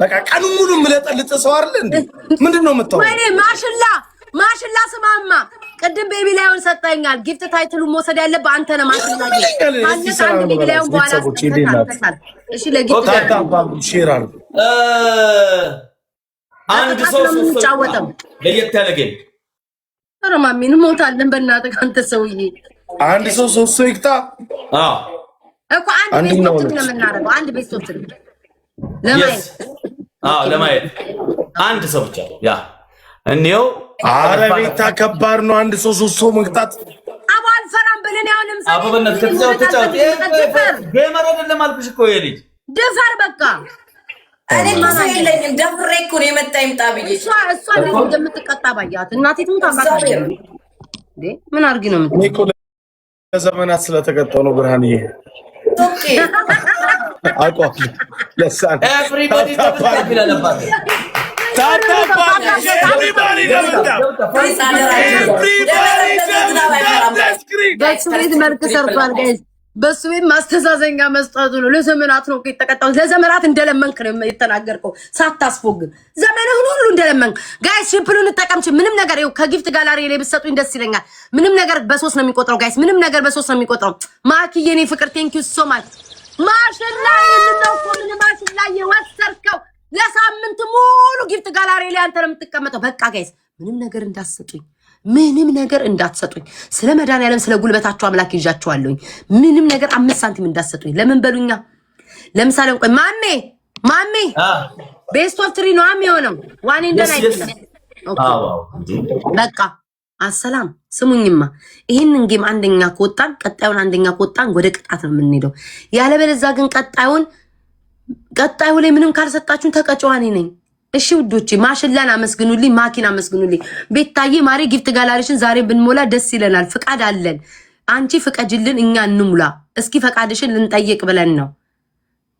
በቃ ቀኑ ሙሉ ምለጠልጥ ሰው አይደል እንዴ ምንድነው መጣው ወይኔ ማሽላ ስማማ ቅድም ቤቢ ላይውን ሰጣኛል ጊፍት ታይትሉ መውሰድ ያለብህ አንተ ነህ ማሽላ አንተ ቤቢ ላይውን በኋላ እሺ ለጊፍት ሼራል አንድ ሰው ጫወተም ለየት ያለ ጌም ኧረ ማሚን ሞታለን በእናትህ አንተ ሰውዬ አንድ ሰው ሶስት ይቅጣ እኮ አንድ ቤት ነው የምናደርገው አንድ ቤት ሶስት ለማየት አንድ ሰው ብቻ ያ እኔው አረ ቤታ ከባድ ነው አንድ ሰው ሶስት መቅጣት አቡ አልፈራም ብለን ያው ለምሳሌ አቡ በእናትህ ከተጫወተ ጌመር አይደለም አልኩሽ እኮ የልጅ ድፈር በቃ እኔ ማሰብ የለኝም ደፍሬ እኮ ነው የመጣ ይምጣ ብዬ እሷ እንዴት እንደምትቀጣ ባያት እናቴ ትምታውቃለች እንዴ ምን አርጊ ነው እኔ እኮ ለዘመናት ስለተቀጣው ነው ብርሃንዬ ኦኬ አቋም ለሳን ኤቭሪባዲ ተብታብላ ነበር everybody መልክ ሰርቷል ጋይስ በሱ ቤት ማስተዛዘኛ መስጠቱ ነው። ለዘመናት ነው የተቀጣው። ለዘመናት እንደለመንክ ነው የተናገርከው ሳታስፎግን ዘመንህን ሁሉ እንደለመንክ። ጋይስ ሽፕሉን ተጠቀምች። ምንም ነገር ይኸው ከጊፍት ጋላሪ ላይ ብትሰጡኝ ደስ ይለኛል። ምንም ነገር በሶስት ነው የሚቆጥረው ጋይስ። ምንም ነገር በሶስት ነው የሚቆጥረው። ማኪዬ የኔ ፍቅር ቴንክ ዩ ሶ ማች። ማሽላ የምነው ኮምን ማሽላ የወሰርከው ለሳምንት ሙሉ ጊፍት ጋላሪ ላይ አንተ ነው የምትቀመጠው። በቃ ጋይስ ምንም ነገር እንዳትሰጡኝ፣ ምንም ነገር እንዳትሰጡኝ። ስለ መድኃኒዓለም ስለ ጉልበታችሁ አምላክ ይዣችኋለሁኝ። ምንም ነገር 5 ሳንቲም እንዳትሰጡኝ። ለምን በሉኛ። ለምሳሌ ቆይ ማሜ ቤስት ኦፍ 3 ነው የሚሆነው። ዋኔ እንደናይደለም በቃ አሰላም። ስሙኝማ ይሄንን ጌም አንደኛ ከወጣን ቀጣዩን አንደኛ ከወጣን ወደ ቅጣት ነው የምንሄደው። ያለበለዚያ ግን ቀጣዩ ላይ ምንም ካልሰጣችሁን ተቀጫዋኔ ነኝ። እሺ ውዶቼ ማሽላን አመስግኑልኝ፣ ማኪን አመስግኑልኝ። ቤታዬ ማሪ ጊፍት ጋላሪሽን ዛሬ ብንሞላ ደስ ይለናል። ፍቃድ አለን። አንቺ ፍቀጅልን እኛ እንሙላ። እስኪ ፈቃድሽን ልንጠይቅ ብለን ነው።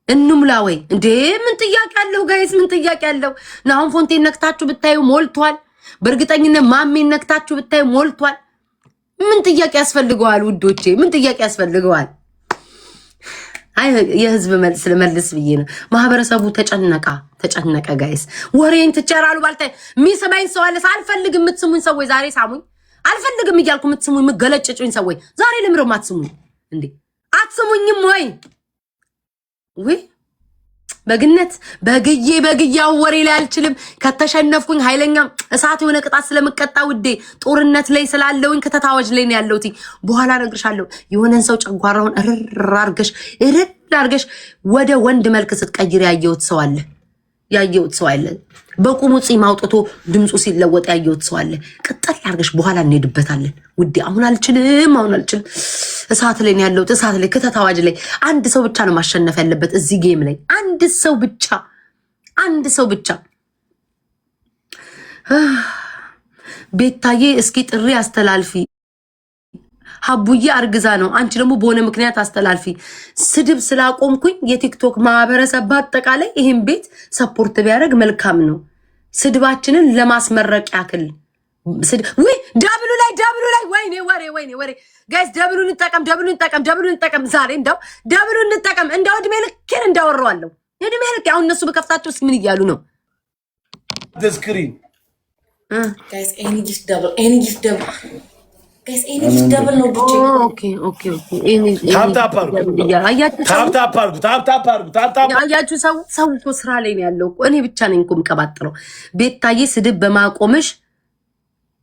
እንሙላ ወይ እንዴ? ምን ጥያቄ አለው ጋይስ? ምን ጥያቄ አለው? ናሁን ፎንቴን ነክታችሁ ብታዩ ሞልቷል። በእርግጠኝነት ማሜን ነክታችሁ ብታዩ ሞልቷል። ምን ጥያቄ ያስፈልገዋል ውዶቼ? ምን ጥያቄ ያስፈልገዋል? አይ የህዝብ መልስ ልመልስ ብዬ ነው። ማህበረሰቡ ተጨነቀ ጋይስ። ወሬን ትቸራሉ ባልታይ ሚስማኝ ሰው አለ። አልፈልግም የምትስሙኝ ሰዎች ዛሬ ሳሙኝ። አልፈልግም እያልኩ የምትስሙኝ የምገለጭጩኝ ሰዎች ዛሬ ለምረው ማትስሙኝ እንዴ? አትስሙኝም ወይ? ወይ በግያው ወሬ ላይ አልችልም። ከተሸነፍኩኝ ኃይለኛ እሳት የሆነ ቅጣት ስለምቀጣ ውዴ ጦርነት ላይ ስላለውኝ ከተታዋጅ ላይ ነው ያለሁት። በኋላ እነግርሻለሁ። የሆነን ሰው ጨጓራውን እርር አርገሽ ወደ ወንድ መልክ ስትቀይር ያየሁት ሰው አለ። በቁሙ ጺም አውጥቶ ድምፁ ሲለወጥ ያየሁት ሰው አለ። ቅጠል አርገሽ በኋላ እንሄድበታለን ውዴ። አሁን አልችልም። እሳት ላይ ነው ያለሁት። እሳት ላይ ከተታዋጅ ላይ አንድ ሰው ብቻ ነው ማሸነፍ ያለበት እዚህ ጌም ላይ። አንድ ሰው ብቻ። ቤታዬ እስኪ ጥሪ አስተላልፊ። ሀቡዬ አርግዛ ነው። አንቺ ደግሞ በሆነ ምክንያት አስተላልፊ። ስድብ ስላቆምኩኝ የቲክቶክ ማህበረሰብ በአጠቃላይ ይህን ቤት ሰፖርት ቢያደርግ መልካም ነው። ስድባችንን ለማስመረቅ ያክል ወይ ዳብሉ ላይ ወይኔ ወሬ ጋይስ ደብሉ እንጠቀም ዛሬ እንደው ደብሉ እንጠቀም። እንደው እድሜ ልኬን እንዳወራዋለሁ እድሜ ልክ። አሁን እነሱ በከፍታቸው ምን እያሉ ነው? ደስክሪን ጋይስ ኤኒ ጊፍት ደብል ጋይስ ኤኒ ጊፍት ደብል ነው። ኦኬ ታፕ አያችሁ። ሰው እኮ ስራ ላይ ነው ያለው። እኔ ብቻ ነኝ እኮ የምቀባጥረው። ቤታዬ ስድብ በማቆምሽ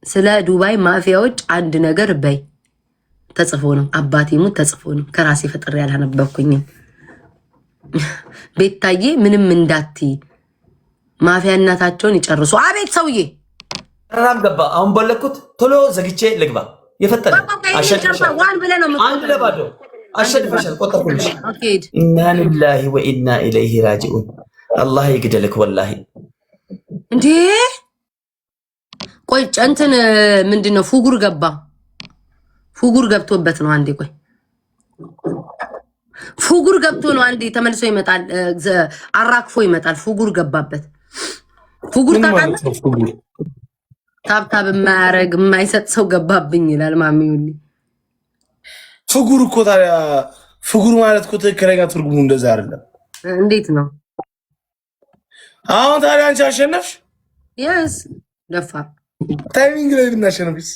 ስለ ዱባይ ማፊያዎች አንድ ነገር በይ። ተጽፎ ነው አባቴ ሙት ተጽፎ ነው። ከራሴ ፈጥሬ ያላነበብኩኝም። ቤታዬ ምንም እንዳትይ ማፊያ እናታቸውን ይጨርሱ። አቤት ሰውዬ ራም ገባ። አሁን በለኩት ቶሎ ዘግቼ ልግባ። የፈጠነ አሸድፈሻል። ቆጠርኩልሽ። ኢና ሊላሂ ወኢና ኢለይሂ ራጂኡን። አላህ ይግደልክ ወላሂ። እንዴ ቆይ እንትን ምንድነው? ፉጉር ገብቶበት ነው። አንዴ ቆይ ፉጉር ገብቶ ነው። አንዴ ተመልሶ ይመጣል። አራክፎ ይመጣል። ፉጉር ገባበት። ፉጉር ታውቃለህ? ታብታብ የማያረግ የማይሰጥ ሰው ገባብኝ ይላል ማሚውሊ። ፉጉር እኮ ታዲያ ፉጉር ማለት እኮ ትክክለኛ ትርጉሙ እንደዛ አይደለም። እንዴት ነው? አሁን ታዲያ አንቺ አሸነፍሽ። የስ ደፋ ታይሚንግ ላይ ብናሸነፍስ?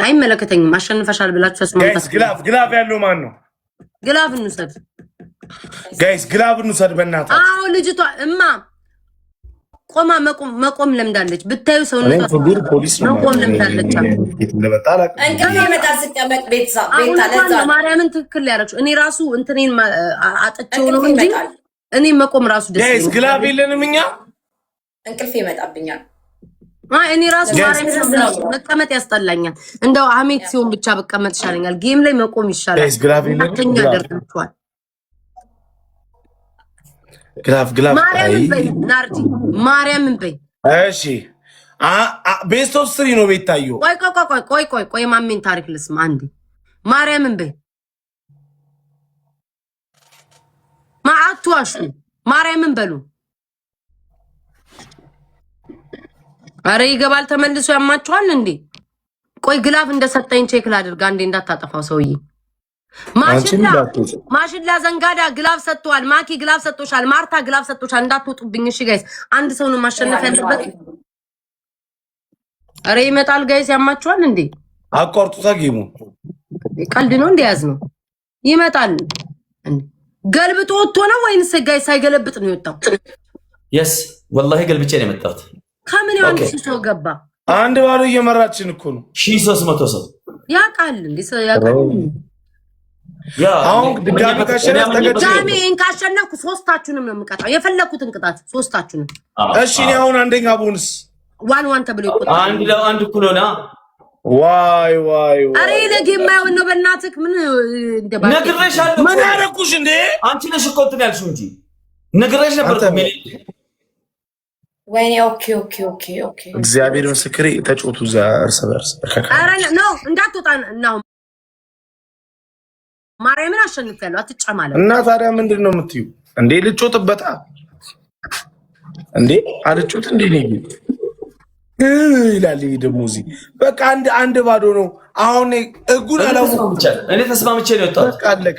አይመለከተኝም። አሸንፈሻል ብላችሁ ተስማምታችሁ ግላፍ ያለው ማን ነው? ግላፍ እንውሰድ ጋይስ፣ ግላፍ እንውሰድ በእናትህ። አዎ ልጅቷ ቆማ መቆም ለምዳለች። ብታዩ ሰውነቷ መቆም ለምዳለች። እንቅልፍ ይመጣል ስቀመጥ ቤታ ማርያምን ትክክል ያደረግሽው። እኔ ራሱ እንትኔን አጥቼው ነው እንጂ እኔ መቆም ራሱ ደስ ጋይስ፣ ግላፍ የለንም እኛ። እንቅልፍ ይመጣብኛል። እኔ ራሱ መቀመጥ ያስጠላኛል። እንደው አሜት ሲሆን ብቻ በቀመጥ ይሻለኛል። ጌም ላይ መቆም ይሻላል። ሁለተኛ ያደርጋችኋል። ግላፍ ማርያምን በይ ናርዲ፣ ማርያምን በይ። እሺ ቤስት ኦፍ 3 ነው ቤታዩ። ቆይ ማሜን ታሪክ ልስማ አንዴ። ማርያምን በይ። አትዋሹ። ማርያምን በሉ። አረ ይገባል ተመልሶ ያማችኋል እንዴ? ቆይ ግላፍ እንደሰጠኝ ቼክ ላድርግ አንዴ፣ እንዳታጠፋው ሰውዬ። ማሽላ ዘንጋዳ ግላብ ሰጥቷል። ማኪ ግላብ ሰጥቶሻል። ማርታ ግላብ ሰጥቶሻል። እንዳትወጡብኝ እሺ ጋይስ። አንድ ሰው ነው ማሸነፍ ያለበት። አሬ ይመጣል ጋይስ። ያማችኋል እንዴ? አቋርጡታ ጌሙ ቀልድ ነው እንደያዝ ነው። ይመጣል እንዴ? ገልብጦ ወጥቶ ነው ወይንስ ጋይስ ሳይገለብጥ ነው የወጣው? የስ ወላሂ ገልብጬ ነው የመጣሁት። ከምን ያንቺ ሰው ገባ? አንድ ባዶ እየመራችን እኮ ነው። 1300 ሰው ያውቃል እንዴ? ያውቃል። አሁን ድጋሚ ካሸነፍኩ ሶስታችሁንም ነው የምቀጣው። የፈለኩትን ቅጣት ሶስታችሁንም። እሺ እኔ አሁን አንደኛ ቦንስ ዋን ተብሎ ይቆጣል። አንድ ለአንድ እኩል ሆና ዋይ አሬ ለጌ የማይሆን ነው። በእናትህ ምን እንደባለ ነግሬሻለሁ። ምን ያደረኩሽ እንዴ? አንቺ ነሽ እኮ እንትን ያልሽው እንጂ ነግሬሽ ነበር። ወይኔ ኦኬ እግዚአብሔር ምስክሬ ተጮቱ እዛ እርስ በርስ አረ ነው እንዳትወጣ ነው። ማርያምን አሸንፊያለሁ። አትጨማለሁ። እና ታዲያ ምንድን ነው የምትዩ እንዴ? ልጮትበታ እንዴ? አልጮት እንዴ ነው ይላል ደግሞ እዚህ በቃ አንድ ባዶ ነው። አሁን እጉን አላወኩም። እኔ ተስማምቼ ነው የወጣሁት። በቃ አለቀ።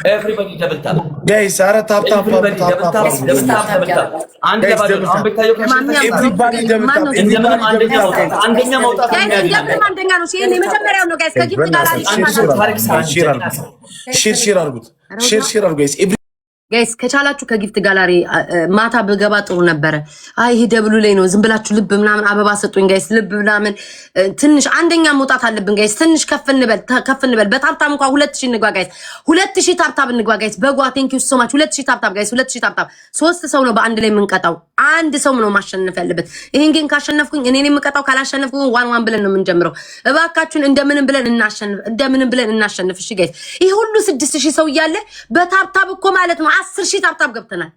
ኤቭሪባዲ ደብል ታፕ ጋይስ። ኧረ ታፕ ታፕ አንድ ለባዶ አሁን ቤታየው ኤቭሪባዲ ደብል ታፕ አንደኛ መውጣት አንደኛ ነው። ሲሄን የመጀመሪያው ነው ጋይስ። ከጊፍት ጋር ሼር አድርጉት ጋይስ። ጋይስ ከቻላችሁ ከጊፍት ጋላሪ ማታ በገባ ጥሩ ነበረ። አይ ይሄ ደብሉ ላይ ነው። ዝም ብላችሁ ልብ ምናምን አበባ ሰጡኝ ጋይስ። ልብ ምናምን ትንሽ አንደኛ መውጣት አለብን ጋይስ። ትንሽ ከፍ እንበል። በታፕታፕ እንኳን 2000 እንግባ ጋይስ። 2000 ታፕታፕ እንግባ ጋይስ። በጓ ቴንክ ዩ ሶ ማች 2000 ታፕታፕ ጋይስ። 2000 ታፕታፕ። 3 ሰው ነው በአንድ ላይ የምንቀጣው። አንድ ሰው ነው ማሸነፍ ያለበት። ይሄን ግን ካሸነፍኩኝ እኔ ነኝ የምቀጣው። ካላሸነፍኩኝ ዋን ብለን ነው የምንጀምረው። እባካችሁን እንደምንም ብለን እናሸንፍ እሺ ጋይስ። ይሄ ሁሉ 6000 ሰው እያለ በታፕታፕ እኮ ማለት ነው 10,000 ታፕታፕ ገብተናል።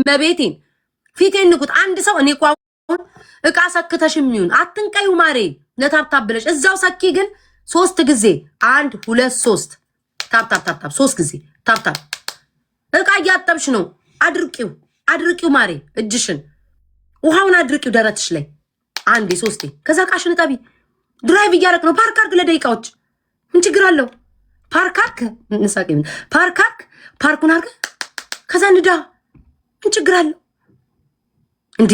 መቤቴን ፊቴን ንቁት። አንድ ሰው እኔ እኮ አሁን እቃ ሰክተሽ የሚሆን አትንቀዩ ማሬ ለታፕታፕ ብለሽ እዛው ሰኪ። ግን 3 ጊዜ 1 2 3 ታፕታፕ 3 ጊዜ ታፕታፕ። እቃ እያጠብሽ ነው። አድርቂው ማሬ እጅሽን ውሃውን አድርቂው ደረትሽ ላይ 1 3 ከዛ እቃሽን ጠቢ። ድራይቭ እያደረክ ነው። ፓርክ አድርግ ለደቂቃዎች። ምን ችግር አለው? ፓርኩን አድርገ ከዛ ንዳ። ምን ችግር አለው እንዴ?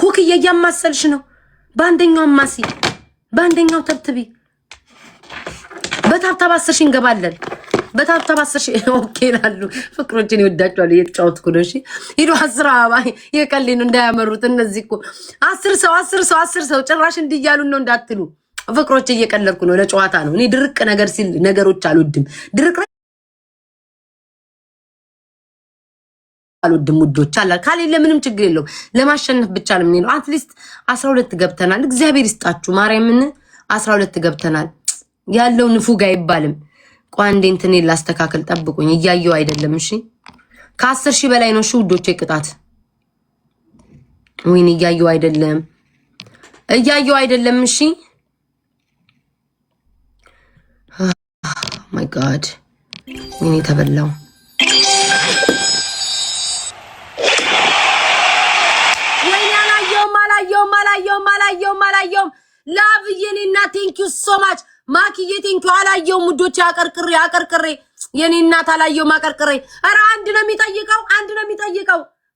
ኮክዬ እያማሰልሽ ነው። በአንደኛው አማሲ፣ በአንደኛው ተብትቢ። በታብታብ 10,000 እንገባለን። በታብታብ 10,000 ኦኬ ላሉ ፍቅሮችን ይወዳቸዋል። እየተጫወትኩ ነው። እሺ ሂዱ 10 አበባ የቀሌን እንዳያመሩት እነዚህ እኮ 10 ሰው ጭራሽ እንዲያሉን ነው እንዳትሉ። ፍቅሮች እየቀለድኩ ነው። ለጨዋታ ነው። እኔ ድርቅ ነገር ሲል ነገሮች አልወድም። ድርቅ አልወድም ውዶች። አላ ካሌለ ምንም ችግር የለውም። ለማሸነፍ ብቻ ነው የምንለው። አትሊስት 12 ገብተናል። እግዚአብሔር ይስጣችሁ ማርያምን 12 ገብተናል። ያለው ንፉግ አይባልም። ቋንዴ እንትን ላስተካከል ጠብቁኝ። እያየው አይደለም። እሺ ከ10,000 በላይ ነው። እሺ ውዶቼ ቅጣት ወይኔ እያየው አይደለም። እሺ ማይ ጋድ ወይኔ ተበላው። ወይኔ አላየውም። ላቭዬኔና ቴንክ ዩ ሶ ማች ማኪዬ ቴንክ ዩ። አላየውም ውዶች። አቀርቅሬ የኔ እናት አላየውም። አቀርቅሬ። ኧረ አንድ ነው የሚጠይቀው።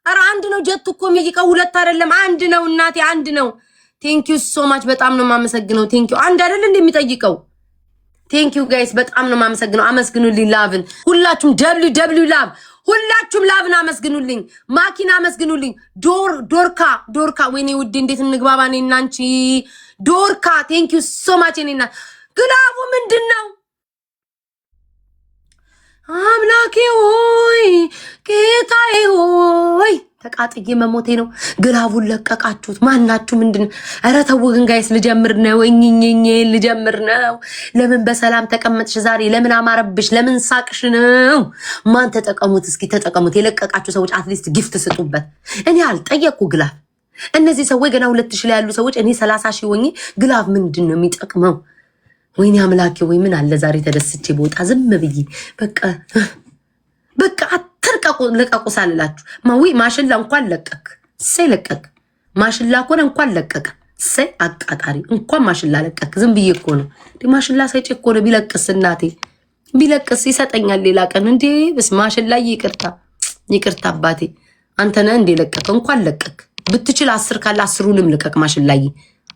ኧረ አንድ ነው ጀት እኮ የሚጠይቀው 2 አይደለም 1 ነው እናቴ 1 ነው። ቴንክ ዩ ሶ ማች በጣም ነው የማመሰግነው። ቴንክ ዩ። አንድ አይደል እንደሚጠይቀው። ቴንክ ዩ ጋይስ በጣም ነው የማመሰግነው። አመስግኑልኝ ላቭን ሁላችሁም። ደብሊው ላቭ ሁላችሁም ላቭን አመስግኑልኝ። ማኪና አመስግኑልኝ። ዶርካ ወይኔ ውዴ እንዴት እንግባባ እኔና አንቺ። ዶርካ ቴንክ ዩ ሶ ማች እኔና ግላቡ ምንድነው? አምላኬ ሆይ ጌታዬ ሆይ ተቃጥዬ መሞቴ ነው። ግላቡን ለቀቃችሁት። ማናችሁ? ምንድን? ኧረ ተው ግን ጋይስ ልጀምር ነው። ልጀምር ነው። ለምን በሰላም ተቀመጥሽ ዛሬ? ለምን አማረብሽ? ለምን ሳቅሽ ነው? ማን ተጠቀሙት? እስኪ ተጠቀሙት። የለቀቃችሁ ሰዎች አትሊስት ጊፍት ስጡበት። እኔ አልጠየቅኩ ግላብ። እነዚህ ሰዎች ገና 2,000 ላይ ያሉ ሰዎች እኔ 30,000 ሆኜ ግላብ ምንድን ነው የሚጠቅመው? ወይኔ አምላኬ ወይ ምን አለ ዛሬ ተደስቼ ቦታ ዝም ብዬ በቃ አትርቀቁ። ለቀቁ ሳልላችሁ ማዊ ማሽላ እንኳን ለቀቅ ማሽላ ኮነ እንኳን ለቀቅ ሰይ አቃጣሪ እንኳን ማሽላ ለቀክ ዝም ብዬ እኮ ነው ማሽላ ሳይጭ እኮ ነው ቢለቅስ እናቴ ቢለቅስ ይሰጠኛል ሌላ ቀን እንዴ በስ ማሽላ ይቅርታ አባቴ አንተ ነህ እንዴ ለቀክ እንኳን ለቀክ ብትችል 10 ካለ 10ንም ልቀቅ ማሽላዬ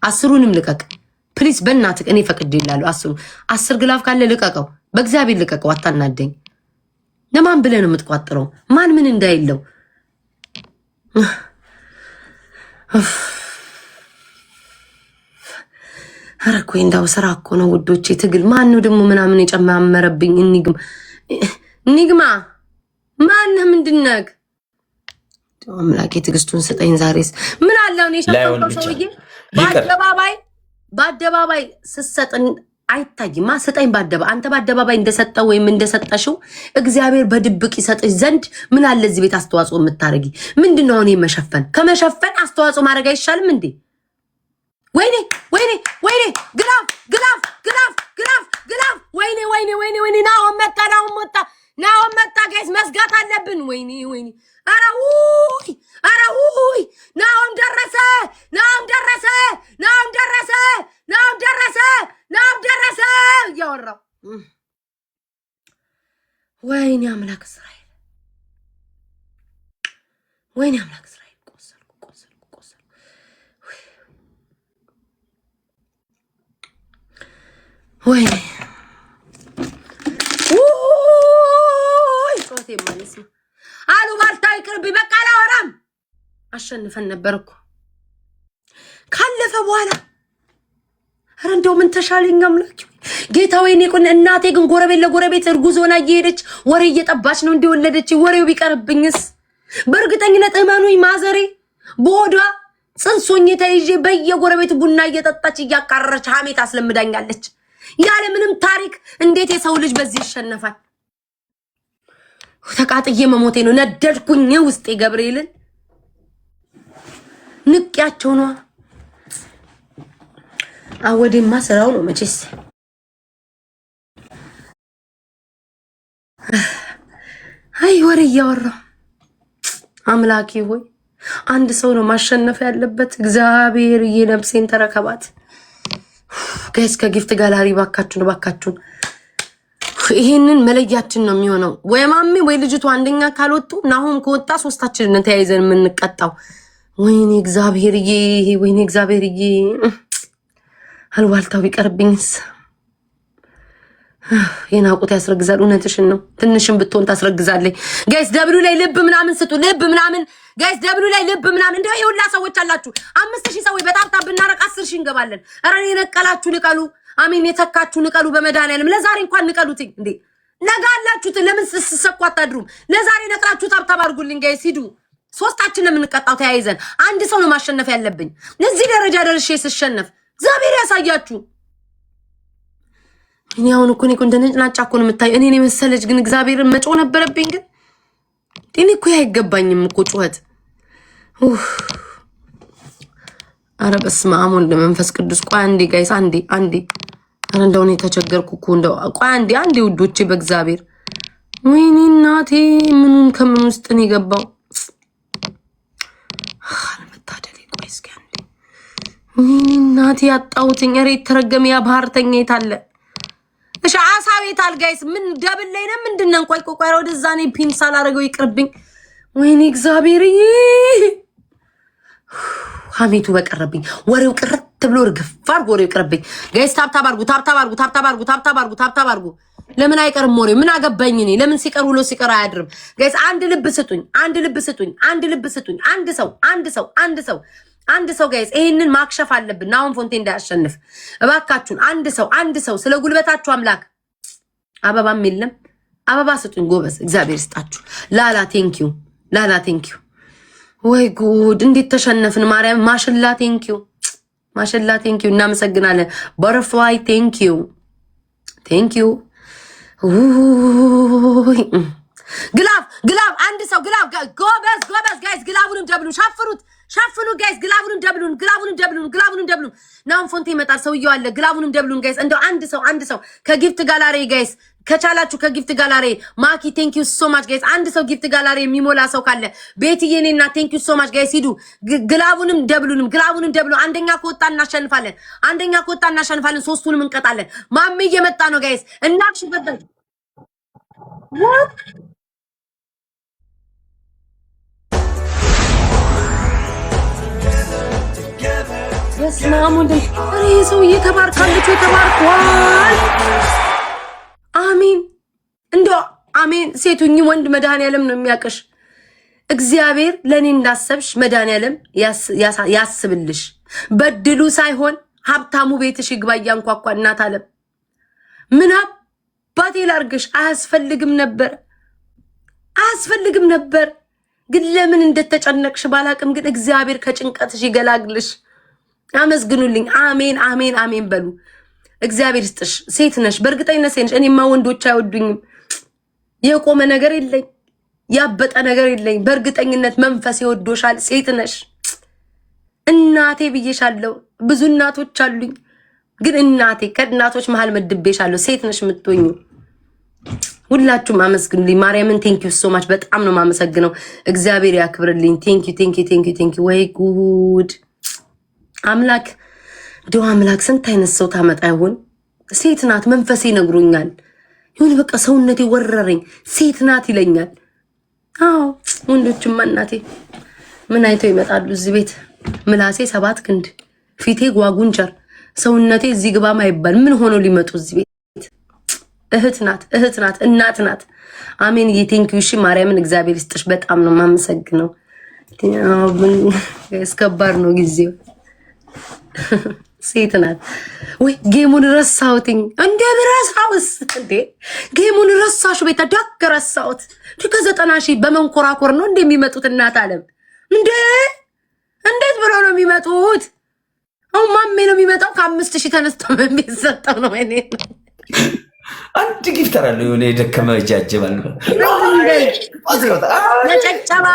10ንም ልቀቅ ፕሊዝ በእናትህ እኔ ፈቅጄልሃለሁ 10 ግላፍ ካለ ልቀቀው በእግዚአብሔር ልቀቀው አታናደኝ ለማን ብለህ ነው የምትቋጥረው ማን ምን እንዳይለው አረኮ እንዳው ስራ እኮ ነው ውዶቼ ትግል ማን ነው ደግሞ ምናምን የጨማመረብኝ እንግማ ማን ምንድነክ አምላኬ ትግስቱን ስጠኝ ዛሬስ ምን አለው ነው የሸፈነው ሰውዬ በአደባባይ ስሰጥን አይታይማ ስጠኝ በአደባባይ አንተ በአደባባይ እንደሰጠው ወይም እንደሰጠሽው እግዚአብሔር በድብቅ ይሰጥሽ ዘንድ ምን አለ እዚህ ቤት አስተዋጽኦ የምታረጊ ምንድነው እኔ መሸፈን ከመሸፈን አስተዋጽኦ ማድረግ አይሻልም እንዴ ወይኔ ግላፍ ወይኔ ናው መጣ ጋይስ መስጋት አለብን ወይኔ አራውይ ናውም ደረሰ ያወራው ወይኔ አምላክ እስራኤል ቆሰልኩ ወይኔ ጾቴ ማለት ነው አሉ ባልታይ ቅርብ በቃ አላወራም አሸንፈን ነበርኩ ካለፈ በኋላ አረ እንደው ምን ተሻለኝ አምላክ ጌታዬ እኔ ቆን እናቴ ግን ጎረቤት ለጎረቤት እርጉዝ ሆና እየሄደች ወሬ እየጠባች ነው እንደወለደች ወሬው ቢቀርብኝስ በእርግጠኝነት እመኑኝ ማዘሬ ቦዳ ጽንሶኝ ተይዤ በየጎረቤት ቡና እየጠጣች እያቃረረች ሀሜት አስለምዳኛለች ያለ ምንም ታሪክ እንዴት የሰው ልጅ በዚህ ይሸነፋል ተቃጥዬ መሞቴ ነው ነደድኩኝ ውስጤ ገብርኤልን ንቅያቸው ነው አወዴማ ስራው ነው መቼስ አይ ወሬ እያወራ አምላኬ ሆይ አንድ ሰው ነው ማሸነፍ ያለበት እግዚአብሔር የነፍሴን ተረከባት ጋይስ ከጊፍት ጋላሪ ባካችሁን ይሄንን መለያችን ነው የሚሆነው ወይ ማሚ ወይ ልጅቱ አንደኛ ካልወጡ ናሁም ከወጣ ሶስታችንን ተያይዘን የምንቀጣው ወይኔ እግዚአብሔርዬ አልዋልታው ቢቀርብኝስ የናቁት ያስረግዛል እውነትሽን ነው ትንሽም ብትሆን ታስረግዛለች ጋይስ ደብሉ ላይ ልብ ምናምን ስጡ ልብ ምናምን ጋይስ ደብሉ ላይ ልብ ምናምን እንደው ይሁላ ሰዎች አላችሁ 5000 ሰዎች በጣም ብናረቅ 10000 እንገባለን አረ የነቀላችሁ ንቀሉ አሜን የተካችሁ ንቀሉ በመድኃኒዓለም ለዛሬ እንኳን ንቀሉትኝ እንዴ ነጋላችሁት ለምን ስሰቁ አታድሩም ለዛሬ ነቅላችሁ ታብታብ አድርጉልኝ ጋይስ ሂዱ ሶስታችንን የምንቀጣው ተያይዘን አንድ ሰው ነው ማሸነፍ ያለብኝ እዚህ ደረጃ ደርሼ ስሸነፍ እግዚአብሔር ያሳያችሁ እኔ አሁን እኮ እንደነጭናጫ እኮ ነው የምታዩ እኔ መሰለች ግን እግዚአብሔርን መጮህ ነበረብኝ ግን እኔ እኮ አይገባኝም እኮ ጩኸት አረ በስመ አብ ወወልድ ወመንፈስ ቅዱስ ቆይ አንዴ ጋይስ አንዴ አረ እንደው እኔ ተቸገርኩ እኮ እንደው ቆይ አንዴ ውዶቼ በእግዚአብሔር ወይኔ እናቴ ምኑን ከምን ውስጥ ነው የገባው አልመታደል ቆይ እስኪ አንዴ ወይኔ እናቴ ያጣውትኝ አረ የተረገመ ያ ባህርተኛ የታለ እሺ አሳብ የታል ጋይስ ምን ደብል ላይ ነው ምንድነው ቆይ ወደዛ ነው ፒን ሳላረገው ይቅርብኝ ወይኔ እግዚአብሔርዬ ሀሜቱ በቀረብኝ ወሬው ቅርት ብሎ እርግፋር ወሬው ቅርብኝ ጋይስ ታብታብ አድርጉ ለምን አይቀርም ወሬው ምን አገባኝ እኔ ለምን ሲቀር ውሎ ሲቀር አያድርም ጋይስ አንድ ልብ ስጡኝ አንድ ሰው ጋይስ ይሄንን ማክሸፍ አለብን ናውን ፎንቴ እንዳያሸንፍ እባካችሁን አንድ ሰው ስለ ጉልበታችሁ አምላክ አበባም የለም አበባ ስጡኝ ጎበዝ እግዚአብሔር ይስጣችሁ ላላ ቴንኪዩ ወይ ጉድ እንዴት ተሸነፍን ማርያም ማሽላ ቴንኪዩ እናመሰግናለን በተርፍላይ ቴንኪዩ ግላብ አንድ ሰው ግላብ ጎበዝ ጋይስ ግላቡንም ደብሉ ሸፍኑ ጋይስ ግላቡንም ደብሉን ናውን ፎንቴ ይመጣል። ሰውየው አለ። ግላቡንም ደብሉን ጋይስ እንደው አንድ ሰው ከጊፍት ጋላሪ ጋይስ ከቻላችሁ ከጊፍት ጋላሪ ማኪ ቴንክ ዩ ሶ ማች ጋይስ አንድ ሰው ጊፍት ጋላሪ የሚሞላ ሰው ካለ ቤትዬ እኔና ቴንክ ዩ ሶ ማች ጋይስ ሂዱ። ግላቡንም ደብሉ አንደኛ ከወጣ እናሸንፋለን። ሶስቱንም እንቀጣለን። ማሜ እየመጣ ነው ጋይስ እናክሽበት የስማሙን አሬ ሰውዬ ተባርካለች ተባርኳል። አሜን እንደው አሜን። ሴቱኝ ወንድ መድኃኒዓለም ነው የሚያቀሽ። እግዚአብሔር ለኔ እንዳሰብሽ መድኃኒዓለም ያስብልሽ። በድሉ ሳይሆን ሀብታሙ ቤትሽ ይግባ እያንኳኳ እናት አለም ምን አባቴ ላርግሽ? አያስፈልግም ነበር ግን ለምን እንደተጨነቅሽ ባላቅም ግን እግዚአብሔር ከጭንቀትሽ ይገላግልሽ። አመስግኑልኝ። አሜን በሉ። እግዚአብሔር ይስጥሽ። ሴት ነሽ፣ በእርግጠኝነት ሴት ነሽ። እኔማ ወንዶች አይወዱኝም። የቆመ ነገር የለኝ፣ ያበጠ ነገር የለኝ። በእርግጠኝነት መንፈስ ይወዶሻል። ሴት ነሽ። እናቴ ብዬሻለሁ። ብዙ እናቶች አሉኝ፣ ግን እናቴ ከእናቶች መሃል መድቤሻለሁ። ሴት ነሽ የምትሆኚ። ሁላችሁም አመስግኑልኝ። ማርያምን ቴንኪዩ ሶ ማች። በጣም ነው የማመሰግነው። እግዚአብሔር ያክብርልኝ። ቴንኪዩ። ወይ ጉድ አምላክ ዶ አምላክ ስንት አይነት ሰው ታመጣ ይሆን? ሴት ናት መንፈሴ ነግሮኛል። ይሁን በቃ ሰውነቴ ወረረኝ። ሴት ናት ይለኛል። አዎ ወንዶችማ እናቴ ምን አይተው ይመጣሉ እዚህ ቤት? ምላሴ 7 ክንድ፣ ፊቴ ጓጉንቸር፣ ሰውነቴ እዚህ ግባ ማይባል ምን ሆኖ ሊመጡ እዚህ ቤት? እህት ናት፣ እናት ናት። አሜን። ቴንኪዩ እሺ። ማርያምን እግዚአብሔር ይስጥሽ። በጣም ነው የማመሰግነው። እስከባድ ነው ጊዜው። ሴት ናት ወይ? ጌሙን ረሳሁትኝ። እንደ ብረሳውስ እንዴ ጌሙን ረሳሹ። ቤታ ዳክ ረሳሁት። ከ90,000 በመንኮራኮር ነው እንደሚመጡት እናት አለም እንዴት ብሎ ነው የሚመጡት? አሁን ማሜ ነው የሚመጣው። ከ5,000 ተነስቶ የሚሰጠው ነው። እኔ አንድ ጊፍተር አለ የሆነ የደከመ እጃጀባል ነጨጨባ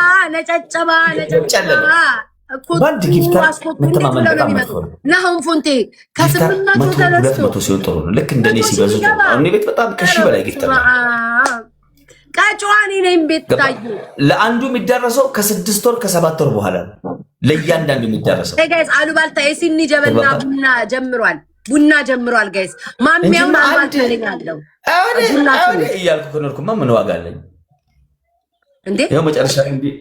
በአንድ ጊፍተር መተማመን በጣም መጥፎ ነው። ናሁን ፎንቴ ከ800 ተነስቶ 200 ሲሆን ጥሩ ነው። ልክ እንደኔ ሲበዙ ጥሩ ነው። አሁን ቤት በጣም ከ1000 በላይ ጊፍተር ነው። ቃጫዋኔ ነኝ ቤት ታዩ። ለአንዱ የሚደረሰው ከ6 ወር ከ7 ወር በኋላ ነው ለእያንዳንዱ የሚደረሰው። ጋይስ አሉባልታ የሲኒ ጀበና ቡና ጀምሯል ጋይስ። ማሚያውን አልባልታለኛለሁ እያልኩ ከኖርኩማ ምን ዋጋ አለኝ እንዴ? ይኸው መጨረሻ እንዲህ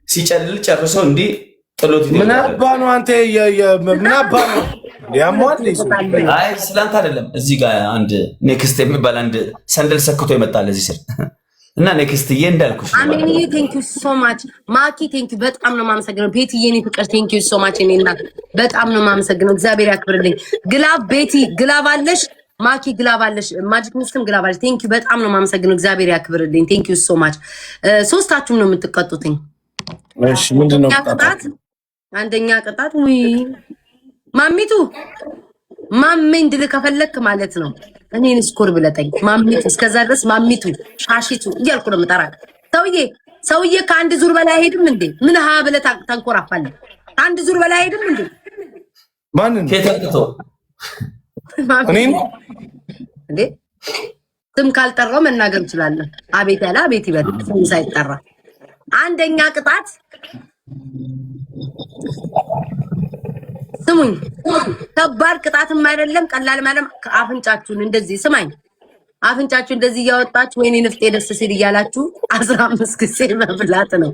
ሲጨልል ጨርሶ እንዲህ ጥሎት ምን አባ ነው አንተ ምን አባ ነው ያሟል? አይ ስላንተ አይደለም። እዚህ ጋር አንድ ኔክስት የሚባል አንድ ሰንደል ሰክቶ ይመጣል እዚህ ስር እና ኔክስትዬ እንዳልኩሽ አሜን። ቴንክ ዩ ሶ ማች ማኪ ቴንክ ዩ በጣም ነው የማመሰግነው። ቤትዬ እኔ ፍቅር ቴንክ ዩ ሶ ማች እኔና በጣም ነው የማመሰግነው። እግዚአብሔር ያክብርልኝ። ግላብ ቤቲ ግላብ አለሽ፣ ማኪ ግላብ አለሽ፣ ማጂክ ሚስትም ግላብ አለሽ። ቴንክ ዩ በጣም ነው የማመሰግነው። እግዚአብሔር ያክብርልኝ። ቴንክ ዩ ሶ ማች። ሶስታችሁም ነው የምትቀጡትኝ። እሺ ምንድነው ቅጣት? አንደኛ ቅጣት ወይ ማሚቱ ማሜን ድል ከፈለክ ማለት ነው እኔን ስኮር ብለጠኝ። ማሚቱ እስከዛ ድረስ ማሚቱ ሻሺቱ እያልኩ ነው የምጠራቅ። ሰውዬ ከአንድ ዙር በላይ አይሄድም እንዴ? ምን ሀ ብለህ ታንኮራፋለህ? ከአንድ ዙር በላይ አይሄድም እንዴ? ማንን ከተጥቶ እኔን እንዴ? ስም ካልጠራው መናገር እንችላለን። አቤት ያለ አቤት ይበል ስም ሳይጠራ። አንደኛ ቅጣት ስሙኝ፣ ከባድ ቅጣትም አይደለም ቀላል ማለት አፍንጫችሁን እንደዚህ ስማኝ፣ አፍንጫችሁን እንደዚህ እያወጣችሁ ወይኔ ንፍጤ ደስ ሲል እያላችሁ 15 ጊዜ መብላት ነው።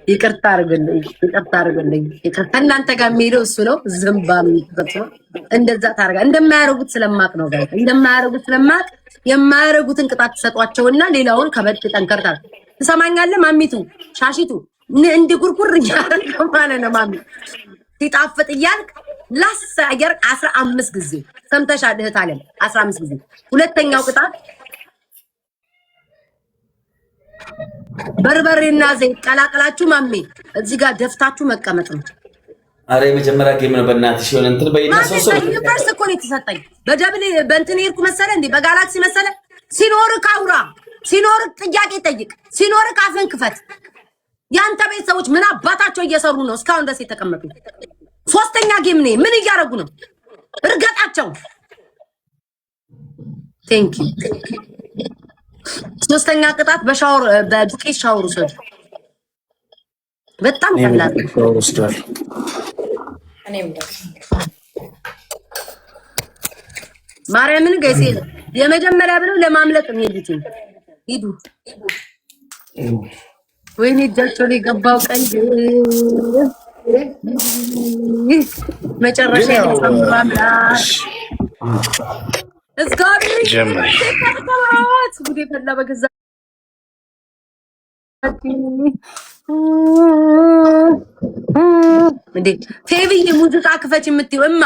ይቅርታ አድርግልኝ። እናንተ ጋር የሚሄደው እሱ ነው። ዝምባም ነው እንደዛ ታርጋ እንደማያረጉት ስለማቅ ነው ጋር እንደማያረጉት ስለማቅ የማያረጉትን ቅጣት ተሰጧቸውና ሌላውን ከበድ ጠንከርታ ትሰማኛለህ። ማሚቱ ሻሺቱ እንዲ ጉርጉር እያደረገ ማለት ነው። ማሚ ሲጣፍጥ እያልክ ላስ አየር 15 ጊዜ ሰምተሻል እህት አለም 15 ጊዜ። ሁለተኛው ቅጣት በርበሬና ዘይት ቀላቅላችሁ ማሜ እዚህ ጋር ደፍታችሁ መቀመጥ ነው። አረ የመጀመሪያ ጌም ነው በእናትሽ። ሆነ እንትን በይነሰሶ ዩኒቨርስ እኮ ነው የተሰጠኝ። በደብል በእንትን ሄድኩ መሰለ እንዴ? በጋላክሲ መሰለ። ሲኖርክ አውራ፣ ሲኖርክ ጥያቄ ጠይቅ፣ ሲኖርክ አፍን ክፈት። ያንተ ቤተሰቦች ምን አባታቸው እየሰሩ ነው እስካሁን ድረስ የተቀመጡ? ሶስተኛ ጌም ነው። ምን እያደረጉ ነው? እርገጣቸው። ቴንክ ዩ። ሶስተኛ ቅጣት በሻወር በዱቄት ሻወር ውሰዱ። በጣም ቀላል ወስዷል። ማርያምን ጋይስ የመጀመሪያ ብለው ለማምለጥ የሚሄዱት ሂዱ። ወይኔ እጃቸው ላይ ገባው ቀን መጨረሻ የሰምራምላ እስጋቢ ጀመርት ጉዴ ፈላ በገዛ እንዴ ፌቪ ሙዚቃ ክፈች የምትይው እማ